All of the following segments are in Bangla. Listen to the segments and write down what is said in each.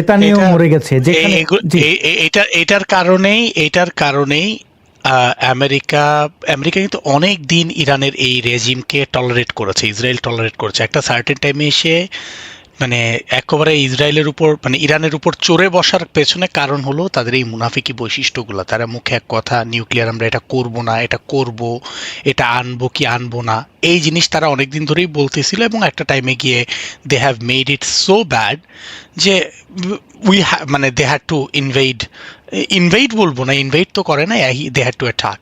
নেতানিয়াহু মরে গেছে যেখানে। জি, এটার কারণেই আমেরিকা আমেরিকা কিন্তু অনেক দিন ইরানের এই রেজিমকে টলারেট করেছে, ইসরায়েল টলারেট করেছে। একটা সার্টেন টাইমে এসে মানে একেবারে ইসরায়েলের উপর মানে ইরানের উপর চড়ে বসার পেছনে কারণ হলো তাদের এই মুনাফিকি বৈশিষ্ট্যগুলো। তারা মুখে এক কথা, নিউক্লিয়ার আমরা এটা করব না, এটা করব, এটা আনবো কি আনবো না, এই জিনিস তারা অনেকদিন ধরেই বলতেছিল। এবং একটা টাইমে গিয়ে they have made it so bad যে মানে দে হ্যাড টু ইনভেইড বলবো না, ইনভেইড তো করে না, দে হ্যাড টু অ্যাটাক।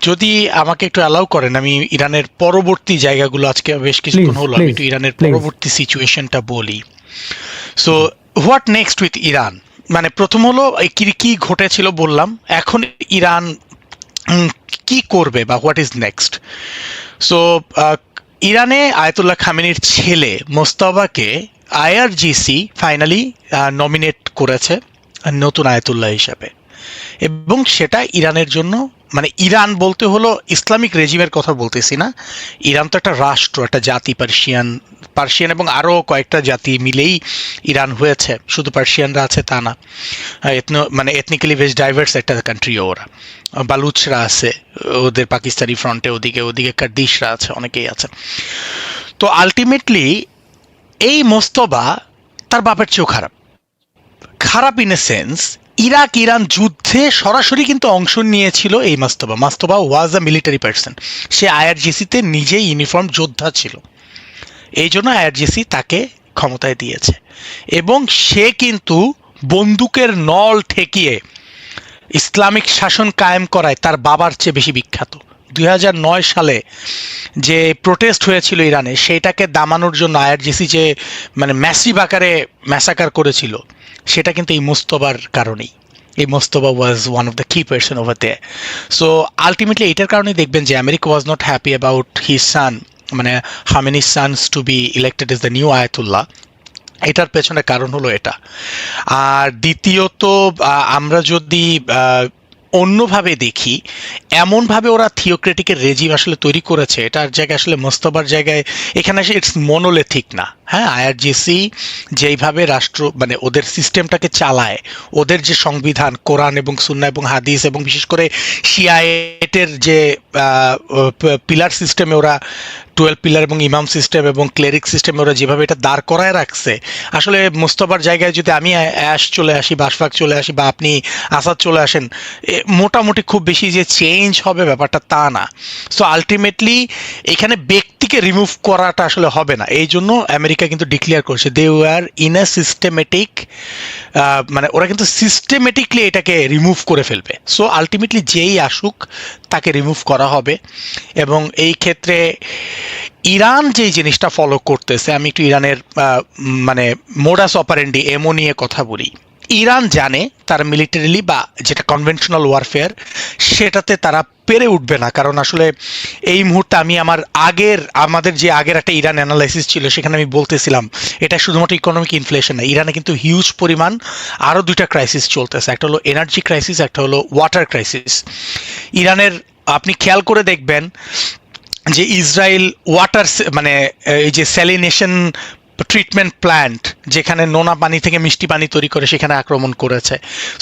যদি আমাকে একটু অ্যালাউ করেন, আমি ইরানের পরবর্তী জায়গাগুলো, আজকে বেশ কিছুক্ষণ প্লিজ হলো, আমি প্লিজ একটু ইরানের প্লিজ। পরবর্তী সিচুয়েশনটা বলি। So what next with Iran, মানে প্রথম হলো কি কি ঘটেছিল বললাম, এখন ইরান কি করবে বা হোয়াট ইজ নেক্সট। সো ইরানে আয়াতুল্লাহ খামেনির ছেলে মোস্তফাকে আইআরজিসি ফাইনালি নমিনেট করেছে নতুন আয়াতুল্লাহ হিসাবে। এবং সেটা ইরানের জন্য, মানে ইরান বলতে হলো ইসলামিক রেজিমের কথা বলতেছি না, ইরান তো একটা রাষ্ট্র, একটা জাতি, পার্সিয়ান এবং আরও কয়েকটা জাতি মিলেই ইরান হয়েছে, শুধু পার্সিয়ানরা আছে তা না। মানে এথনিক্যালি বেশ ডাইভার্স একটা কান্ট্রিও ওরা। বালুচরা আছে ওদের পাকিস্তানি ফ্রন্টে, ওদিকে ওদিকে কার্দিশরা আছে, অনেকেই আছে। তো আলটিমেটলি এই মোস্তফা তার বাপের চেয়েও খারাপ, খারাপ in a sense, Iraq Iran যুদ্ধে সরাসরি কিন্তু অংশ নিয়েছিল এই মাস্তবা ওয়াজ আ মিলিটারি পার্সন। সে আইআরজিসিতে নিজেই ইউনিফর্ম যোদ্ধা ছিল, এই জন্য আইআরজিসি তাকে ক্ষমতায় দিয়েছে। এবং সে কিন্তু বন্দুকের নল ঠেকিয়ে ইসলামিক শাসন কায়েম করায় তার বাবার চেয়ে বেশি বিখ্যাত। 2009 সালে যে প্রোটেস্ট হয়েছিল ইরানে, সেটাকে দামানোর জন্য আইআরজিসি যে মানে ম্যাসিভ আকারে ম্যাসাকার করেছিল, সেটা কিন্তু এই মোস্তফার কারণেই। এই Mostafa was one of the key person over there. So ultimately এটার কারণেই দেখবেন যে America was not happy about his son, মানে হামেনিস sons to be elected as the new Ayatollah. এটার পেছনে কারণ হলো এটা। আর দ্বিতীয়ত আমরা যদি অন্যভাবে দেখি, এমনভাবে ওরা থিওক্রেটিকের রেজিম আসলে তৈরি করেছে, এটার জায়গায় আসলে মোস্তফার জায়গায় এখানে আসে ইটস মনোলেথিক না। হ্যাঁ, আইআরজিসি যেইভাবে রাষ্ট্র মানে ওদের সিস্টেমটাকে চালায়, ওদের যে সংবিধান, কোরআন এবং সুন্নাহ এবং হাদিস এবং বিশেষ করে শিয়ায়েটের যে পিলার সিস্টেমে ওরা 12 পিলার এবং ইমাম সিস্টেম এবং ক্লেরিক সিস্টেমে ওরা যেভাবে এটা দাঁড় করায় রাখছে, আসলে মোস্তফার জায়গায় যদি আমি অ্যাশ চলে আসি বা আশফাক চলে আসি বা আপনি আসাদ চলে আসেন, মোটামুটি খুব বেশি যে চেঞ্জ হবে ব্যাপারটা তা না। সো আলটিমেটলি এখানে ব্যক্তিকে রিমুভ করাটা আসলে হবে না, এই জন্য আমেরিকা কিন্তু ডিক্লেয়ার করছে they were in a systematic, মানে ওরা কিন্তু সিস্টেমেটিকলি এটাকে রিমুভ করে ফেলবে। সো আলটিমেটলি যেই আসুক তাকে রিমুভ করা হবে। এবং এই ক্ষেত্রে ইরান যেই জিনিসটা ফলো করতেছে, আমি একটু ইরানের মানে মোডাস অপারেন্ডি এমও নিয়ে কথা বলি। ইরান জানে তার মিলিটারিলি বা যেটা কনভেনশনাল ওয়ারফেয়ার, সেটাতে তারা পেরে উঠবে না। কারণ আসলে এই মুহূর্তে আমি আমাদের যে আগের একটা ইরান অ্যানালাইসিস ছিল, সেখানে আমি বলতেছিলাম এটা শুধুমাত্র ইকোনমিক ইনফ্লেশন না, ইরানে কিন্তু হিউজ পরিমাণ আরও দুইটা ক্রাইসিস চলতেছে, একটা হলো এনার্জি ক্রাইসিস, একটা হলো ওয়াটার ক্রাইসিস। ইরানের আপনি খেয়াল করে দেখবেন যে ইসরায়েল ওয়াটার মানে এই যে স্যালিনেশন ট্রিটমেন্ট প্ল্যান্ট, যেখানে নোনা পানি থেকে মিষ্টি পানি তৈরি করে, সেখানে আক্রমণ করেছে।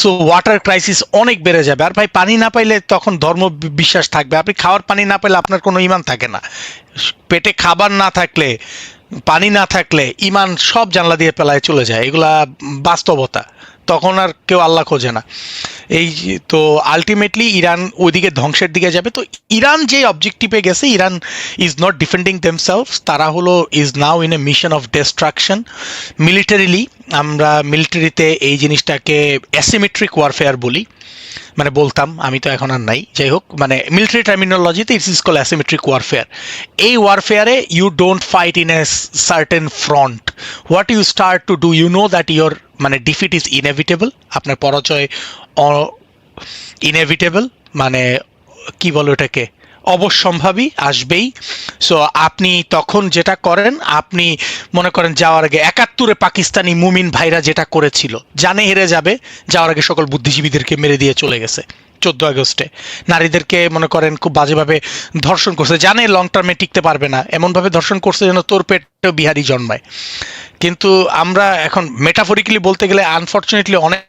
সো ওয়াটার ক্রাইসিস অনেক বেড়ে যাবে। আর ভাই, পানি না পাইলে তখন ধর্ম বিশ্বাস থাকবে, আপনি খাওয়ার পানি না পেলে আপনার কোনো ইমান থাকে না। পেটে খাবার না থাকলে, পানি না থাকলে ইমান সব জানলা দিয়ে পেলায় চলে যায়, এগুলা বাস্তবতা। তখন আর কেউ আল্লাহ খোঁজে না। এই তো আলটিমেটলি ইরান ওইদিকে ধ্বংসের দিকে যাবে। তো ইরান যে অবজেক্টিভে গেছে, Iran is not defending themselves, তারা হলো is now in a mission of distraction militarily. আমরা মিলিটারিতে এই জিনিসটাকে অ্যাসিমেট্রিক ওয়ারফেয়ার বলি, মানে বলতাম, আমি তো এখন আর নাই, যাই হোক, মানে মিলিটারি টার্মিনোলজিতে it's is call asymmetric warfare. এই ওয়ারফেয়ারে you don't fight in a certain front, what you start to do, you know that your মানে ডিফিট ইজ ইনএভিটেবল, আপনার পরাজয় ইনএভিটেবল, মানে কি বলো এটাকে, অবশ্যম্ভাবী, আসবেই। সো আপনি তখন যেটা করেন, আপনি মনে করেন যাওয়ার আগে 71-এ পাকিস্তানি মুমিন ভাইরা যেটা করেছিল, জানে হেরে যাবে, যাওয়ার আগে সকল বুদ্ধিজীবীদেরকে মেরে দিয়ে চলে গেছে। 14 আগস্টে নারীদেরকে মনে করেন খুব বাজেভাবে ধর্ষণ করছে, জানে লং টার্মে টিকতে পারবে না, এমনভাবে ধর্ষণ করছে যেন তোর পেটেও বিহারি জন্মায়। কিন্তু আমরা এখন মেটাফরিক্যালি বলতে গেলে আনফরচুনেটলি অনেক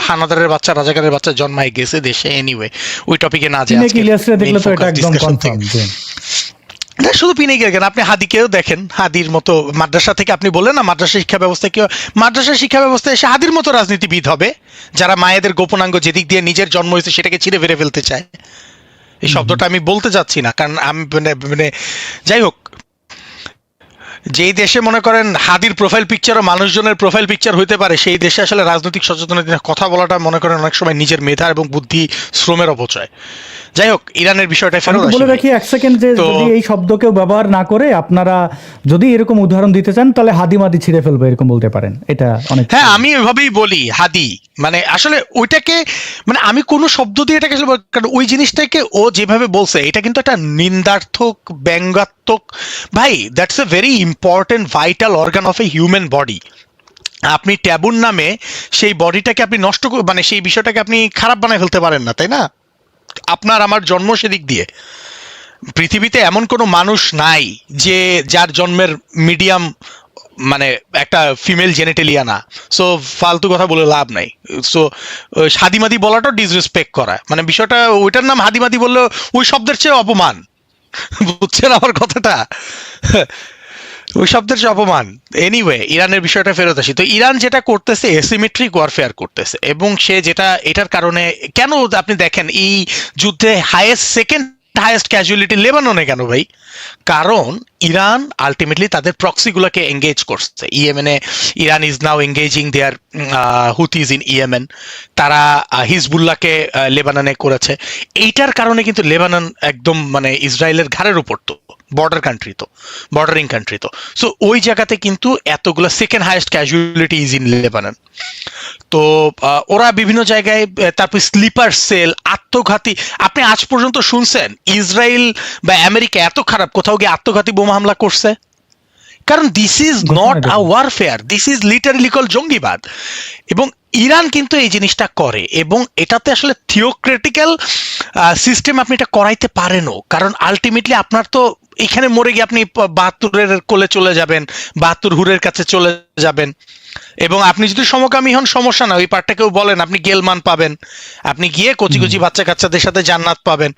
হানাদারের বাচ্চা রাজাকারের বাচ্চা জন্মায় গেছে দেশে। এনিওয়ে ওই টপিকে না যায়, দেখলে তো এটা একদম কনফার্ম যে না শুধু পিনাকির কেন, আপনি হাদিকেও দেখেন, হাদির মতো মাদ্রাসা থেকে আপনি বললেন না মাদ্রাসা শিক্ষা ব্যবস্থা কেউ মাদ্রাসা শিক্ষা ব্যবস্থায় এসে হাদির মতো রাজনীতিবিদ হবে যারা মায়েদের গোপনাঙ্গ যেদিক দিয়ে নিজের জন্ম হয়েছে সেটাকে ছিঁড়ে ফেলে ফেলতে চায়। এই শব্দটা আমি বলতে চাচ্ছি না, কারণ আমি মানে যাই হোক, যেই দেশে মনে করেন হাদির প্রোফাইল পিকচার ও মানুষজনের প্রোফাইল পিকচার হইতে পারে, সেই দেশে আসলে রাজনৈতিক সচেতনতার কথা বলাটা মনে করেন অনেক সময় নিজের মেধা এবং বুদ্ধি শ্রমের অপচয়। যাই হোক, ইরানের বিষয়টা ফেরত আসি, বলে রাখি এক সেকেন্ড যে যদি এই শব্দ কেউ ব্যবহার না করে আপনারা যদি এরকম উদাহরণ দিতে চান তাহলে হাদি মাদি ছিঁড়ে ফেলবে এরকম বলতে পারেন। এটা অনেক, হ্যাঁ আমি ওইভাবেই বলি হাদি, মানে আসলে ওইটাকে মানে আমি কোনো শব্দ দিয়ে এটাকে আসলে কারণ ওই জিনিসটাকে ও যেভাবে বলছে এটা কিন্তু একটা নিন্দার্থক ব্যঙ্গাত্মক। ভাই that's a very important vital organ of a human body. আপনি ট্যাবুর নামে সেই বডিটাকে আপনি নষ্ট মানে সেই বিষয়টাকে আপনি খারাপ বানায় ফেলতে পারেন না, তাই না? আপনার আমার জন্ম সেদিক দিয়ে, পৃথিবীতে এমন কোনো মানুষ নাই যে যার জন্মের মিডিয়াম মানে একটা ফিমেল জেনেটেলিয়া না। সো ফালতু কথা বলে লাভ নাই। সো হাদিমাদি বলাটা ডিসরেসপেক্ট করা, মানে বিষয়টা ওইটার নাম হাদিমাদি বললে ওই শব্দের চেয়ে অপমান, বুঝছেন আমার কথাটা? ওই শব্দের চেয়ে অপমান। এনিওয়ে, ইরানের বিষয়টা ফেরত আসি। তো ইরান যেটা করতেছে এসিমেট্রিক ওয়ারফেয়ার করতেছে, এবং সে যেটা এটার কারণে কেন আপনি দেখেন এই যুদ্ধে সেকেন্ড হাইয়েস্ট ক্যাজুয়ালিটি লেবাননে কেন ভাই? কারণ ইরান আলটিমেটলি তাদের প্রক্সিগুলোকে এঙ্গেজ করছে ইয়েমেনে। Iran is now engaging their Houthis in Yemen. তারা হিজবুল্লাহকে লেবাননে করেছে। এইটার কারণে কিন্তু লেবানন একদম মানে ইসরায়েলের ঘাড়ের উপর, তো বর্ডারিং কান্ট্রি তো। সো ওই জায়গাতে কিন্তু এতগুলো second highest casualty is in Lebanon. তো ওরা বিভিন্ন জায়গায়, তারপর স্লিপার সেল, আত্মঘাতী। আপনি আজ পর্যন্ত শুনছেন ইসরায়েল বা আমেরিকা এত খারাপ কোথাও গিয়ে আত্মঘাতী বোমা হামলা করছে? কারণ this is not a warfare, this is literally call জঙ্গিবাদ। এবং ইরান কিন্তু এই জিনিসটা করে, এবং এটাতে আসলে থিওক্রেটিক্যাল সিস্টেম আপনি এটা করাইতে পারেনও। কারণ আলটিমেটলি আপনার তো এখানে মরে গিয়ে আপনি ৭২-এর কোলে চলে যাবেন, ৭২ হুরের কাছে চলে যাবেন, এবং আপনি যদি সমকামী হন সমস্যা না, ওই পার্টটাকেও বলেন, আপনি গেলমান পাবেন, আপনি গিয়ে কচি কচি বাচ্চা কাচ্চাদের সাথে জান্নাত পাবেন,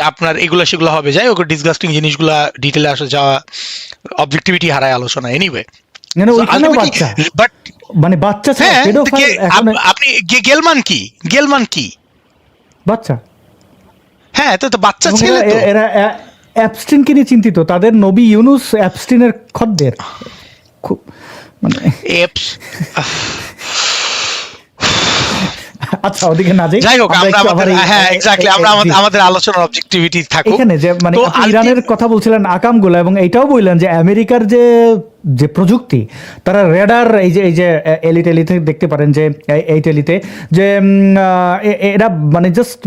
আপনার এগুলো সেগুলো হবে। যাই হোক, ডিসগাস্টিং জিনিসগুলা ডিটেলে আসে যাওয়া অবজেক্টিভিটি হারায় আলোচনা। এনিওয়ে, বাট মানে বাচ্চা আপনি গেলমান কি বাচ্চা, হ্যাঁ তো বাচ্চা ছেলে, তো এরা অ্যাবস্টিনকে নিয়ে চিন্তিত। তাদের নবী ইউনুস অ্যাবস্টিনের খদ্দের। খুব মানে আচ্ছা ওদিকে না যাই। যাই হোক, আমরা আমাদের আলোচনার অবজেক্টিভিটি থাকুক এখানে যে মানে ইরানের কথা বলছিলেন আকামগুলো, এবং এইটাও বললেন যে আমেরিকার যে প্রযুক্তি, তারা রেডার এই যে এলিতে দেখতে পারেন যে এই টেলিতে যে এরা মানে জাস্ট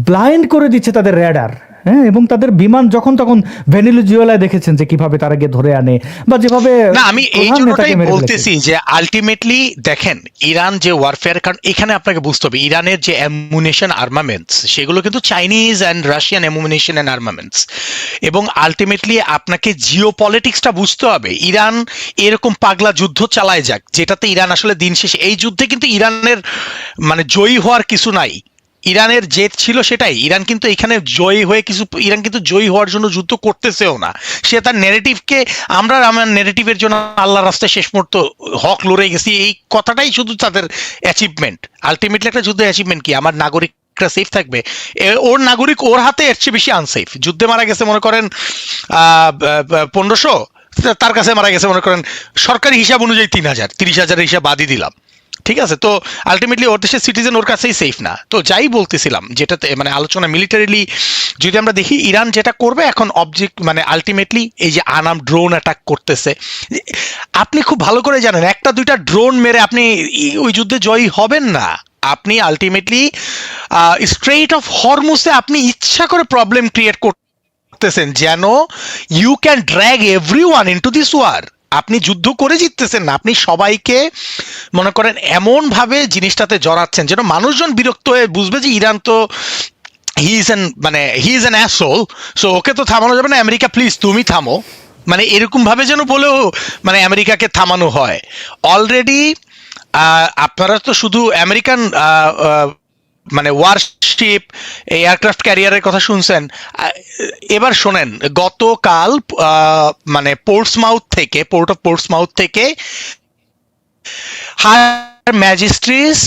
ব্লাইন্ড করে দিচ্ছে তাদের রেডার। হ্যাঁ, এবং তাদের বিমান যখন তখন ভেনেজুয়েলায় দেখেছেন যে কিভাবে তারা গিয়ে ধরে আনে, বা যেভাবে না আমি এই জন্যটাই বলতেছি যে আলটিমেটলি দেখেন ইরান যে ওয়ারফেয়ার, কারণ এখানে আপনাকে বুঝতে হবে ইরানের যে অ্যামুনিশন আর্মামেন্টস সেগুলো কিন্তু Chinese and Russian ammunition and armaments, এবং আলটিমেটলি আপনাকে জিও পলিটিক্সটা বুঝতে হবে। ইরান এরকম পাগলা যুদ্ধ চালায় যাক, যেটাতে ইরান আসলে দিন শেষে এই যুদ্ধে কিন্তু ইরানের মানে জয়ী হওয়ার কিছু নাই। ইরানের জেদ ছিল সেটাই, ইরান কিন্তু এখানে জয়ী হয়ে ইরান কিন্তু জয়ী হওয়ার জন্য যুদ্ধ করতেছেও না। সে তার নেগেটিভকে আমার নেগেটিভের জন্য আল্লাহর রাস্তায় শেষ মুহূর্ত হক লড়ে গেছি, এই কথাটাই শুধু তাদের অ্যাচিভমেন্ট। আলটিমেটলি একটা যুদ্ধের অ্যাচিভমেন্ট কি? আমার নাগরিকরা সেফ থাকবে। ওর নাগরিক ওর হাতে এর চেয়ে বেশি আনসেফ। যুদ্ধে মারা গেছে মনে করেন ১৫০০, তার কাছে মারা গেছে মনে করেন সরকারি হিসাব অনুযায়ী ৩০০০, ৩০,০০০ হিসাব বাদই দিলাম, ঠিক আছে? তো আলটিমেটলি ওর দেশের সিটিজেন ওর কাছেই সেফ না। তো যাই বলতেছিলাম, যেটাতে মানে আলোচনা মিলিটারিলি যদি আমরা দেখি, ইরান যেটা করবে এখন মানে আলটিমেটলি এই যে আনাম ড্রোন অ্যাটাক করতেছে, আপনি খুব ভালো করে জানেন একটা দুইটা ড্রোন মেরে আপনি ওই যুদ্ধে জয়ী হবেন না। আপনি আলটিমেটলি স্ট্রেইট অফ হরমুজে আপনি ইচ্ছা করে প্রবলেম ক্রিয়েট করতেছেন যেন you can drag everyone into this war. আপনি যুদ্ধ করে জিততেছেন না, আপনি সবাইকে মনে করেন এমন ভাবে জিনিসটাতে জড়াচ্ছেন যেন মানুষজন বিরক্ত হয়ে বুঝবে যে ইরান তো he is an asshole, so okay তো থামানো যাবে না, আমেরিকা প্লিজ তুমি থামো। মানে এরকম ভাবে যেন বলেও মানে আমেরিকাকে থামানো হয়। অলরেডি আপনারা তো শুধু আমেরিকান মানে ওয়ারশিপ এয়ারক্রাফট ক্যারিয়ারের কথা শুনছেন, এবার শোনেন গতকাল মানে পোর্ট অফ পোর্টসমাউথ থেকে হায়ার ম্যাজিস্ট্রেটস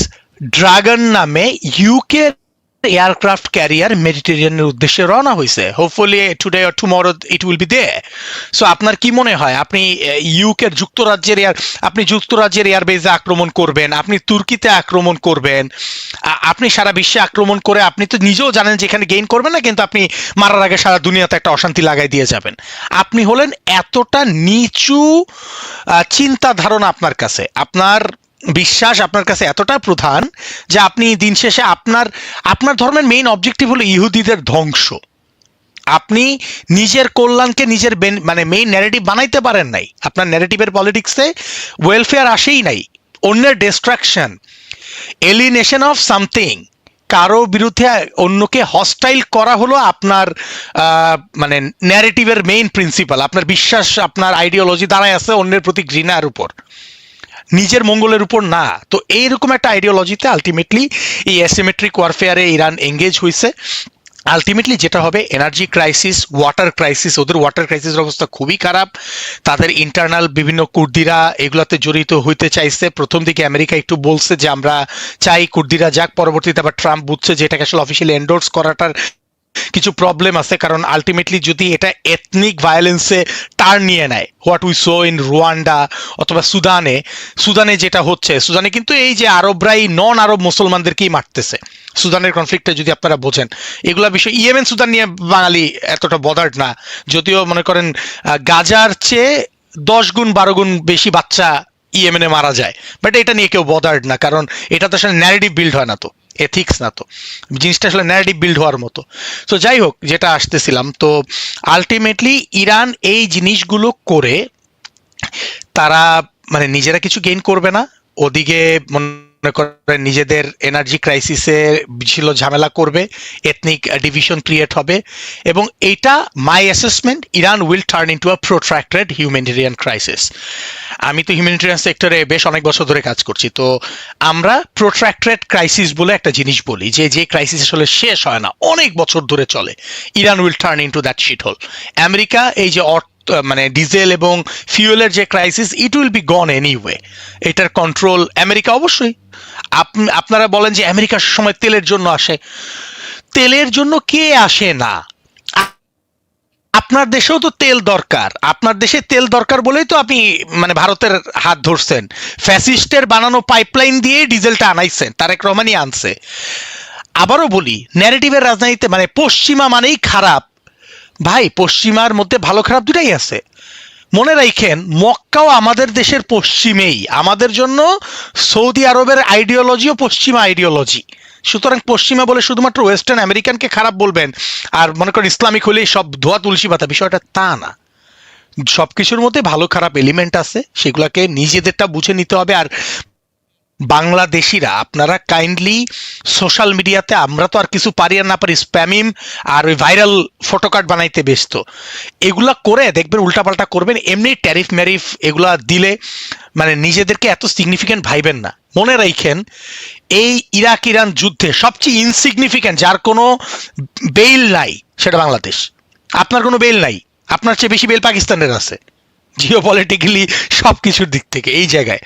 ড্রাগন নামে ইউকে এয়ারক্রাফট ক্যারিয়ার মেডিটেরিয়ানের উদ্দেশ্যে রওনা হয়েছে। Hopefully today or tomorrow it will be there. So আপনার কি মনে হয় আপনি যুক্তরাজ্যের এয়ারবেজে আক্রমণ করবেন, আপনি তুর্কিতে আক্রমণ করবেন, আপনি সারা বিশ্বে আক্রমণ করে আপনি তো নিজেও জানেন যে এখানে গেইন করবেন না, কিন্তু আপনি মারার আগে সারা দুনিয়াতে একটা অশান্তি লাগাই দিয়ে যাবেন। আপনি হলেন এতটা নিচু চিন্তা ধারণা আপনার কাছে, আপনার বিশ্বাস আপনার কাছে এতটা প্রধান যে আপনি দিন শেষে আপনার ধর্মের মেইন অবজেক্টিভ হলো ইহুদিদের ধ্বংস। আপনি নিজের কল্যাণকে নিজের মানে মেইন ন্যারেটিভ বানাইতে পারেন নাই। আপনার ন্যারেটিভের পলিটিক্সে ওয়েলফেয়ার আসেই নাই, অন্যের ডিস্ট্রাকশন, এলিনেশন অফ সামথিং, কারো বিরুদ্ধে অন্যকে হস্টাইল করা হলো আপনার মানে ন্যারেটিভের মেইন প্রিন্সিপাল। আপনার বিশ্বাস, আপনার আইডিওলজি দাঁড়ায় আছে অন্যের প্রতি ঘৃণার উপর, নিজের মঙ্গলের উপর না। তো এইরকম একটা আইডিওলজিতে আলটিমেটলি এই অ্যাসিমেট্রিক ওয়ারফেয়ারে ইরান এঙ্গেজ হয়েছে। আলটিমেটলি যেটা হবে এনার্জি ক্রাইসিস, ওয়াটার ক্রাইসিস, ওদের ওয়াটার ক্রাইসিসের অবস্থা খুবই খারাপ। তাদের ইন্টারনাল বিভিন্ন কুর্দিরা এগুলাতে জড়িত হইতে চাইছে। প্রথম দিকে আমেরিকা একটু বলছে যে আমরা চাই কুর্দিরা যাক, পরবর্তীতে আবার ট্রাম্প বুঝছে যে এটাকে আসলে অফিসিয়ালি এন্ডোর্স করাটার কিছু প্রবলেম আছে, কারণ আলটিমেটলি যদি এটা এথনিক ভায়োলেন্সে টার্ন নিয়ে নেয়, what we so in Rwanda অথবা সুদানে যেটা হচ্ছে, সুদানে কিন্তু এই যে আরবরাই নন আরব মুসলমানদেরকেই মারতেছে। সুদানের কনফ্লিক্টটা যদি আপনারা বোঝেন, এগুলা বিষয় ইয়েমেন সুদান নিয়ে বাঙালি এতটা বদার্ড না, যদিও মনে করেন গাজার চেয়ে 10 গুণ 12 গুণ বেশি বাচ্চা ইয়েমেনে মারা যায়, বাট এটা নিয়ে কেউ বদার্ড না, কারণ এটা তো আসলে ন্যারেটিভ বিল্ড হয় না, তো এথিক্স না, তো জিনিসটা আসলে ন্যারেটিভ বিল্ড হওয়ার মতো। তো যাই হোক, যেটা আসতেছিলাম, তো আলটিমেটলি ইরান এই জিনিসগুলো করে তারা মানে নিজেরা কিছু গেইন করবে না, ওদিকে মনে করেন নিজেদের এনার্জি ক্রাইসিসে ছিল ঝামেলা করবে, এথনিক ডিভিশন ক্রিয়েট হবে, এবং এইটা my assessment Iran will turn into a protracted humanitarian crisis. আমি তো হিউম্যানিটেরিয়ান সেক্টরে বেশ অনেক বছর ধরে কাজ করছি, তো আমরা প্রোট্রাক্টেড ক্রাইসিস বলে একটা জিনিস বলি, যে ক্রাইসিস আসলে শেষ হয় না, অনেক বছর ধরে চলে। Iran will turn into that shit hole. America এই যে মানে ডিজেল এবং ফিউয়েলের যে crisis, it will be gone anyway. এটার কন্ট্রোল আমেরিকা অবশ্যই। আপনারা বলেন যে আমেরিকার সময় তেলের জন্য আসে, তেলের জন্য কে আসে না? আপনার দেশেও তো তেল দরকার, আপনার দেশে তেল দরকার বলেই তো আপনি মানে ভারতের হাত ধরছেন, ফ্যাসিস্টের বানানো পাইপলাইন দিয়ে ডিজেলটা আনাইছেন, তারেক রহমানই আনছে। আবারও বলি, ন্যারেটিভের রাজনীতিতে মানে পশ্চিমা মানেই খারাপ, ভাই পশ্চিমার মধ্যে ভালো খারাপ দুটাই আছে। মনে রাখেন মক্কাও আমাদের দেশের পশ্চিমেই, আমাদের জন্য সৌদি আরবের আইডিওলজিও পশ্চিমা আইডিওলজি। সুতরাং পশ্চিমা বলে শুধুমাত্র ওয়েস্টার্ন আমেরিকানকে খারাপ বলবেন আর মনে করেন ইসলামিক হলেই সব ধোয়া তুলসী পাতা, বিষয়টা তা না। সবকিছুর মধ্যে ভালো খারাপ এলিমেন্ট আছে, সেগুলোকে নিজেদেরটা বুঝে নিতে হবে। আর বাংলাদেশিরা আপনারা কাইন্ডলি সোশ্যাল মিডিয়াতে, আমরা তো আর কিছু পারি আর না পারি, স্প্যামিম আর ওই ভাইরাল ফটোকার্ড বানাইতে ব্যস্ত, এগুলা করে দেখবেন উল্টাপাল্টা করবেন, এমনি ট্যারিফ ম্যারিফ এগুলা দিলে মানে নিজেদেরকে এত সিগনিফিক্যান্ট ভাইবেন না। মনে রাখেন এই ইরাক ইরান যুদ্ধে সবচেয়ে ইনসিগনিফিক্যান্ট, যার কোনো বেইল নাই, সেটা বাংলাদেশ। আপনার কোনো বেইল নাই, আপনার চেয়ে বেশি বেইল পাকিস্তানের আছে জিওপলিটিক্যালি সব কিছুর দিক থেকে। এই জায়গায়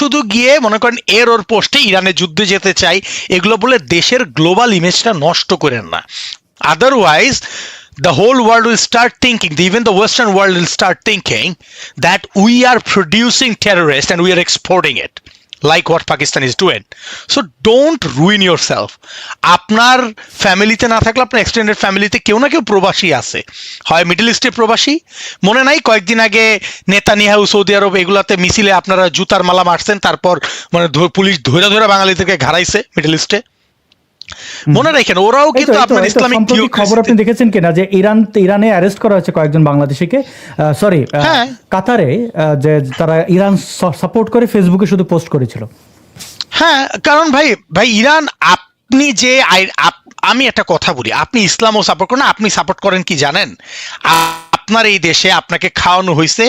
শুধু গিয়ে মনে করেন এর ওর পোস্টে ইরানের যুদ্ধে যেতে চাই, এগুলো বলে দেশের গ্লোবাল ইমেজটা নষ্ট করেন না। Otherwise the whole world will start thinking, even the Western world will start thinking that we are producing terrorists and we are exporting it, like what Pakistan is doing. So don't ruin yourself. আপনার ফ্যামিলিতে না থাকলে আপনার এক্সটেন্ডেড ফ্যামিলিতে কেউ না কেউ প্রবাসী আছে, হয় মিডল ইস্টে প্রবাসী। মনে নাই কয়েকদিন আগে নেতানিয়াহু সৌদি আরব এগুলাতে মিছিলে আপনারা জুতার মালা মারছেন, তারপর মানে পুলিশ ধরে বাঙালিদেরকে ঘাড়াইছে মিডল ইস্টে। মনে রাখেন ওরাও কিন্তু আপনার ইসলামিক খবর আপনি দেখেছেন কিনা যে ইরানে অ্যারেস্ট করা হয়েছে কয়েকজন বাংলাদেশিকে, সরি কাতারে, যে তারা ইরান সাপোর্ট করে ফেসবুকে শুধু পোস্ট করেছিল। হ্যাঁ, কারণ ভাই ইরান, আপনি যে আমি একটা কথা বলি, আপনি ইসলামও সাপোর্ট করেন, আপনি সাপোর্ট করেন কি জানেন? আপনার এই দেশে আপনাকে খাওয়ানো হয়েছে,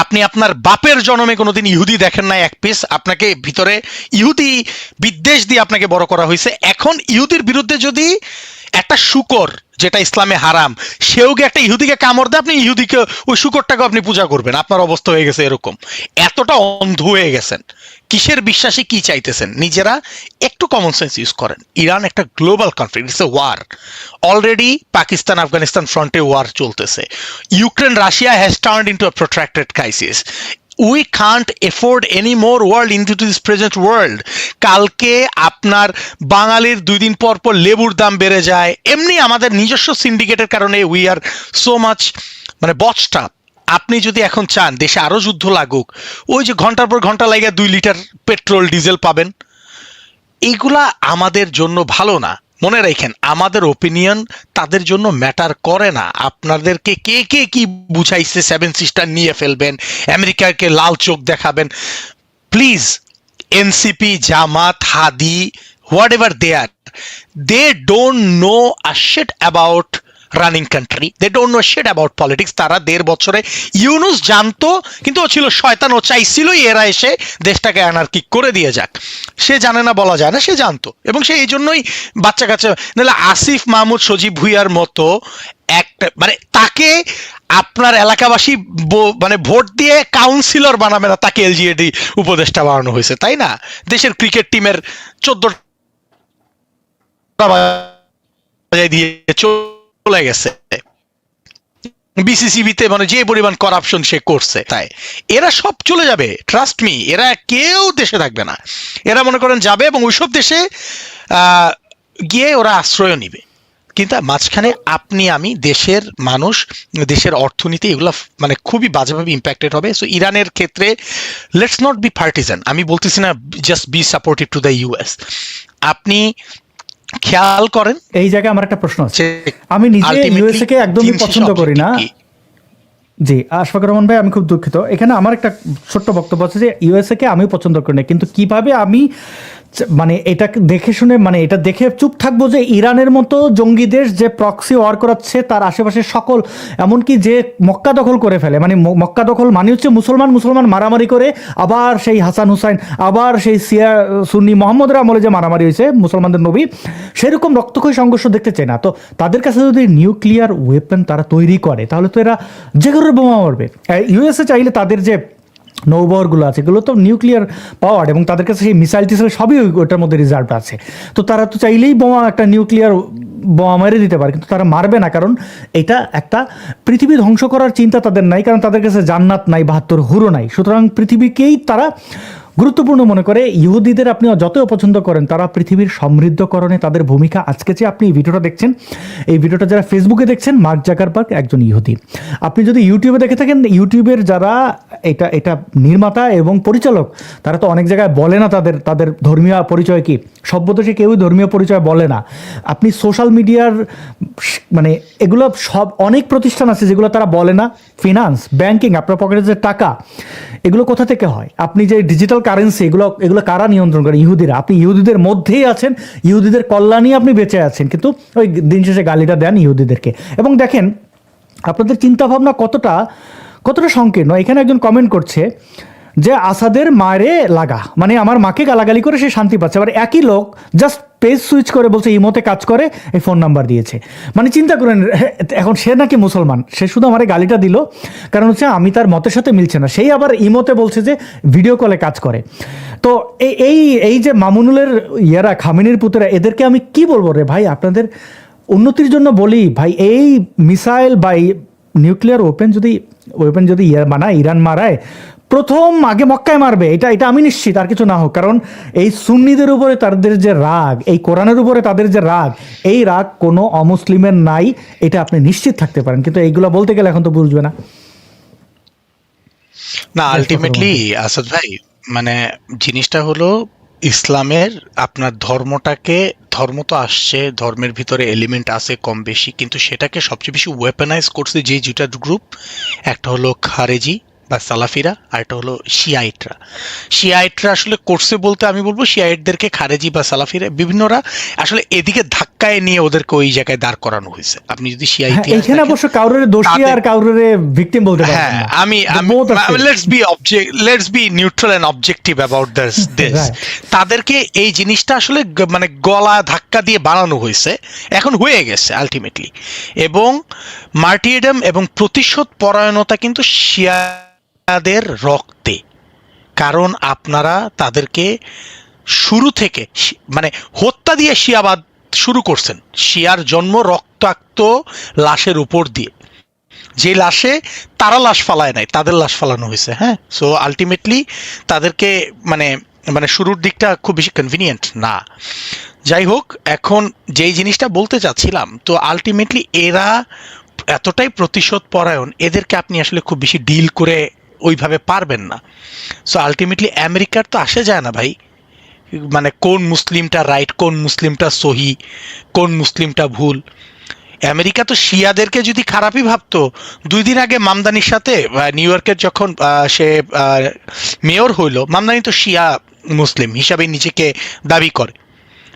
আপনি আপনার বাপের জন্মে কোনোদিন ইহুদি দেখেন নাই এক পিস, আপনাকে ভিতরে ইহুদি বিদ্বেষ দিয়ে আপনাকে বড় করা হয়েছে। এখন ইহুদির বিরুদ্ধে যদি একটা শূকর, যেটা ইসলামে হারাম, সেও গিয়ে একটা ইহুদিকে কামড় দেয়, আপনি ইহুদিকে ওই শূকরটাকে আপনি পূজা করবেন। আপনার অবস্থা হয়ে গেছে এরকম। এতটা অন্ধ হয়ে গেছেন, কিসের বিশ্বাসে কি চাইতেছেন নিজেরা, একটু কমন সেন্স ইউজ করেন। ইরান একটা global conflict, it's a war. Already Pakistan Afghanistan ফ্রন্টে ওয়ার চলতেছে। Ukraine Russia has turned into a protracted crisis. We can't afford any more world in to this present world. কালকে আপনার বাঙালির 2 দিন পর পর লেবুর দাম বেড়ে যায়, এমনি আমাদের নিজস্ব সিন্ডিকেটের কারণে উই আর সো মাচ মানে বচড আপ। আপনি যদি এখন চান দেশে আরো যুদ্ধ লাগুক, ওই যে ঘন্টার পর ঘন্টা লাগে 2 লিটার পেট্রোল ডিজেল পাবেন, এইগুলা আমাদের জন্য ভালো না। মনে রাখেন, আমাদের ওপিনিয়ন তাদের জন্য ম্যাটার করে না। আপনাদেরকে কে কে কি বুঝাইছে 7 সিস্টার নিয়ে ফেলবেন, আমেরিকাকে লাল চোখ দেখাবেন, please. NCP, Jamaat, Hadi, whatever they are, they don't know a shit about running country, they don't know shit about politics. তারা 1.5 বছরে ইউনুস জানতো, কিন্তু ও ছিল শয়তান, ও চাইছিলই এরা এসে দেশটাকে অ্যানার্কিক করে দিয়ে যাক। সে জানে না বলা যায় না, সে জানতো, এবং সে এই জন্যই বাচ্চা কাচ্চা, নাহলে আসিফ মাহমুদ সজীব ভুইয়ার মতো একটা মানে তাকে আপনার এলাকাবাসী মানে ভোট দিয়ে কাউন্সিলর বানাবে না, তাকে এলজিএডি উপদেষ্টা বানানো হয়েছে, তাই না? দেশের ক্রিকেট টিমের 14টা বাজায় দিয়ে চলে গেছে। বিসিসিবিতে মানে যে পরিমাণ করাপশন সে করছে, তাই এরা সব চলে যাবে, ট্রাস্ট মি। এরা কেউ দেশে থাকবে না, এরা মনে করেন যাবে এবং ওইসব দেশে গিয়ে ওরা আশ্রয় নিবে। কিন্তু মাঝখানে আপনি আমি, দেশের মানুষ, দেশের অর্থনীতি, এগুলো মানে খুবই বাজেভাবে ইম্প্যাক্টেড হবে। সো ইরানের ক্ষেত্রে লেটস নট বি পার্টিজান। আমি বলতেছি না just be supportive to the US. আপনি খেয়াল করেন, এই জায়গায় আমার একটা প্রশ্ন আছে। যে আমি নিজে ultimately ইউএসএ কে একদমই দিন শেষে পছন্দ করি না। objective কি? জি, আশফাকুর রহমান ভাই, আমি খুব দুঃখিত, এখানে আমার একটা ছোট্ট বক্তব্য আছে যে ইউএসএ কে আমি পছন্দ করি না, কিন্তু কিভাবে আমি মানে এটা দেখে শুনে, মানে এটা দেখে চুপ থাকবো যে ইরানের মতো জঙ্গি দেশ যে প্রক্সি ওয়ার করাচ্ছে তার আশেপাশে সকল, এমনকি যে মক্কা দখল করে ফেলে, মানে মক্কা দখল মানে হচ্ছে মুসলমান মারামারি করে, আবার সেই হাসান হুসাইন, আবার সেই সিয়া সুন্নি মোহাম্মদের আমলে যে মারামারি হয়েছে মুসলমানদের নবী, সেরকম রক্তক্ষয়ী সংঘর্ষ দেখতে চায় না। তো তাদের কাছে যদি নিউক্লিয়ার ওয়েপন তারা তৈরি করে, তাহলে তো এরা যে করে বোমা মারবে। ইউএসএ চাইলে তাদের যে নৌবহরগুলো আছে, এগুলো তো নিউক্লিয়ার পাওয়ার, এবং তাদের কাছে সেই মিসাইল টিসাইল সবই ওটার মধ্যে রিজার্ভ আছে। তো তারা তো চাইলেই বোমা, একটা নিউক্লিয়ার বোমা মেরে দিতে পারে, কিন্তু তারা মারবে না, কারণ এটা একটা পৃথিবী ধ্বংস করার চিন্তা তাদের নাই, কারণ তাদের কাছে জান্নাত নাই, 72 হুরও নাই। সুতরাং পৃথিবীকেই তারা গুরুত্বপূর্ণ মনে করে। ইহুদিদের আপনি যতই অপছন্দ করেন, তারা পৃথিবীর সমৃদ্ধকরণে তাদের ভূমিকা। আজকে যে আপনি এই ভিডিওটা দেখছেন, এই ভিডিওটা যারা ফেসবুকে দেখছেন, মার্ক জাকারবার্গ একজন ইহুদি। আপনি যদি ইউটিউবে দেখে থাকেন, ইউটিউবের যারা এটা নির্মাতা এবং পরিচালক, তারা তো অনেক জায়গায় বলে না তাদের ধর্মীয় পরিচয় কি। সভ্যদেশে কেউই ধর্মীয় পরিচয় বলে না। আপনি সোশ্যাল মিডিয়ার মানে এগুলো সব অনেক প্রতিষ্ঠান আছে যেগুলো তারা বলে না। ফিনান্স, ব্যাংকিং, আপনার পকেটে যে টাকা, এগুলো কোথা থেকে হয়? আপনি যে ডিজিটাল কারেন্সি, এগুলো কারা নিয়ন্ত্রণ করে? ইহুদিরা। আপনি ইহুদিদের মধ্যেই আছেন, ইহুদিদের কল্যাণই আপনি বেঁচে আছেন, কিন্তু ওই দিন শেষে গালিটা দেন ইহুদিদেরকে। এবং দেখেন আপনাদের চিন্তাভাবনা কতটা সংকীর্ণ। এখানে একজন কমেন্ট করছে যে আসাদের মারে লাগা, মানে আমার মাকে গালাগালি করে সে শান্তি পাচ্ছে। আবার একই লোক জাস্ট পেজ সুইচ করে বলছে ইমোতে কাজ করে, এই ফোন নাম্বার দিয়েছে। মানে চিন্তা করেন, এখন সে নাকি মুসলমান, সে শুধু আমার গালিটা দিল কারণ হচ্ছে আমি তার মতের সাথে মিলছে না, সেই আবার ইমোতে বলছে যে ভিডিও কলে কাজ করে। তো এই যে মামুনুলের খামেনির পুতেরা, এদেরকে আমি কি বলবো রে ভাই? আপনাদের উন্নতির জন্য বলি ভাই, এই মিসাইল বা নিউক্লিয়ার ওয়েপন যদি ইরান মারায়, প্রথম আগে মক্কায় মারবে, এটা আমি নিশ্চিত, আর কিছু না হোক। কারণ এই সুন্নিদের উপরে তাদের যে রাগ, এই কোরআনের উপরে তাদের যে রাগ, এই রাগ কোনো অমুসলিমের নাই, এটা আপনি নিশ্চিত থাকতে পারেন। কিন্তু এইগুলো বলতে গেলে এখন তো বুঝবে না। আলটিমেটলি আসাদ ভাই, মানে জিনিসটা হলো ইসলামের আপনার ধর্ম তো আসছে, ধর্মের ভিতরে এলিমেন্ট আছে কম বেশি, কিন্তু সেটাকে সবচেয়ে বেশি ওয়েপনাইজ করছে যে দুটা গ্রুপ। একটা হলো খারেজি, বা সালাফিরা, আর এটা হলো শিয়াইটরা। শিয়াইটরা আসলে করছে বলতে আমি বলবো শিয়াইটদেরকে খারেজি বা সালাফিরা বিভিন্নরা আসলে এদিকে ধাক্কায় নিয়ে ওদেরকে ওই জায়গায় দাঁড় করানো হয়েছে। আপনি যদি শিয়া হ্যাঁ, ইতিহাস এইখানে দেখেন, অবশ্য কাউরে দোষী আর কাউরে ভিকটিম বলতে পারবেন হ্যাঁ, না। আমি Both are same. Let's be neutral and objective about this. Right. তাদেরকে এই জিনিসটা আসলে মানে গলা ধাক্কা দিয়ে বানানো হয়েছে, এখন হয়ে গেছে আলটিমেটলি। এবং মার্টিরিডম এবং প্রতিশোধ পরায়ণতা কিন্তু শিয়াদের রক্তে, কারণ আপনারা তাদেরকে শুরু থেকে মানে হত্যা দিয়ে শিয়াবাদ শুরু করছেন। শিয়ার জন্ম রক্তাক্ত লাশের উপর দিয়ে, যে লাশে তারা লাশ ফালায় নাই, তাদের লাশ ফালানো হয়েছে। হ্যাঁ, সো আলটিমেটলি তাদেরকে মানে মানে শুরুর দিকটা খুব বেশি কনভিনিয়েন্ট না। যাই হোক, এখন যেই জিনিসটা বলতে চাচ্ছিলাম, তো আলটিমেটলি এরা এতটাই প্রতিশোধ পরায়ণ, এদেরকে আপনি আসলে খুব বেশি ডিল করে ওইভাবে পারবেন না। সো আলটিমেটলি আমেরিকার তো আসে যায় না ভাই, মানে কোন মুসলিমটা রাইট, কোন মুসলিমটা সহি, কোন মুসলিমটা ভুল। আমেরিকা তো শিয়াদেরকে যদি খারাপই ভাবতো, 2 দিন আগে মামদানির সাথে নিউ ইয়র্কের যখন সে মেয়র হইল, মামদানি তো শিয়া মুসলিম হিসাবে নিজেকে দাবি করে,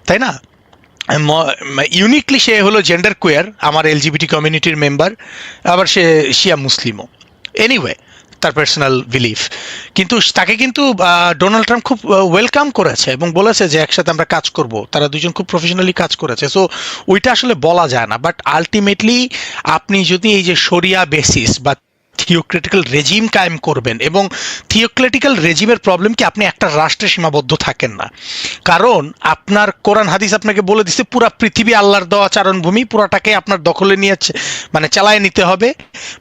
তাই না? ইউনিকলি সে হলো জেন্ডার কোয়ার, আমার এলজিবিটি কমিউনিটির মেম্বার, আবার সে শিয়া মুসলিমও। এনিওয়ে, তার পার্সোনাল বিলিফ, কিন্তু তাকে কিন্তু ডোনাল্ড ট্রাম্প খুব ওয়েলকাম করেছে এবং বলেছে যে একসাথে আমরা কাজ করব। তারা দুজন খুব প্রফেশনালি কাজ করেছে। সো ওইটা আসলে বলা যায় না। বাট আলটিমেটলি আপনি যদি এই যে শরিয়া বেসিস বা থিওক্রেটিক্যাল রেজিম কায়েম করবেন, এবং থিওক্রেটিক্যাল রেজিমের প্রবলেম কি, আপনি একটা রাষ্ট্রে সীমাবদ্ধ থাকেন না, কারণ আপনার কোরআন হাদিস আপনাকে বলে দিচ্ছে পুরা পৃথিবী আল্লাহর দেওয়া চারণভূমি, পুরাটাকে আপনার দখলে নিয়ে মানে চালায় নিতে হবে।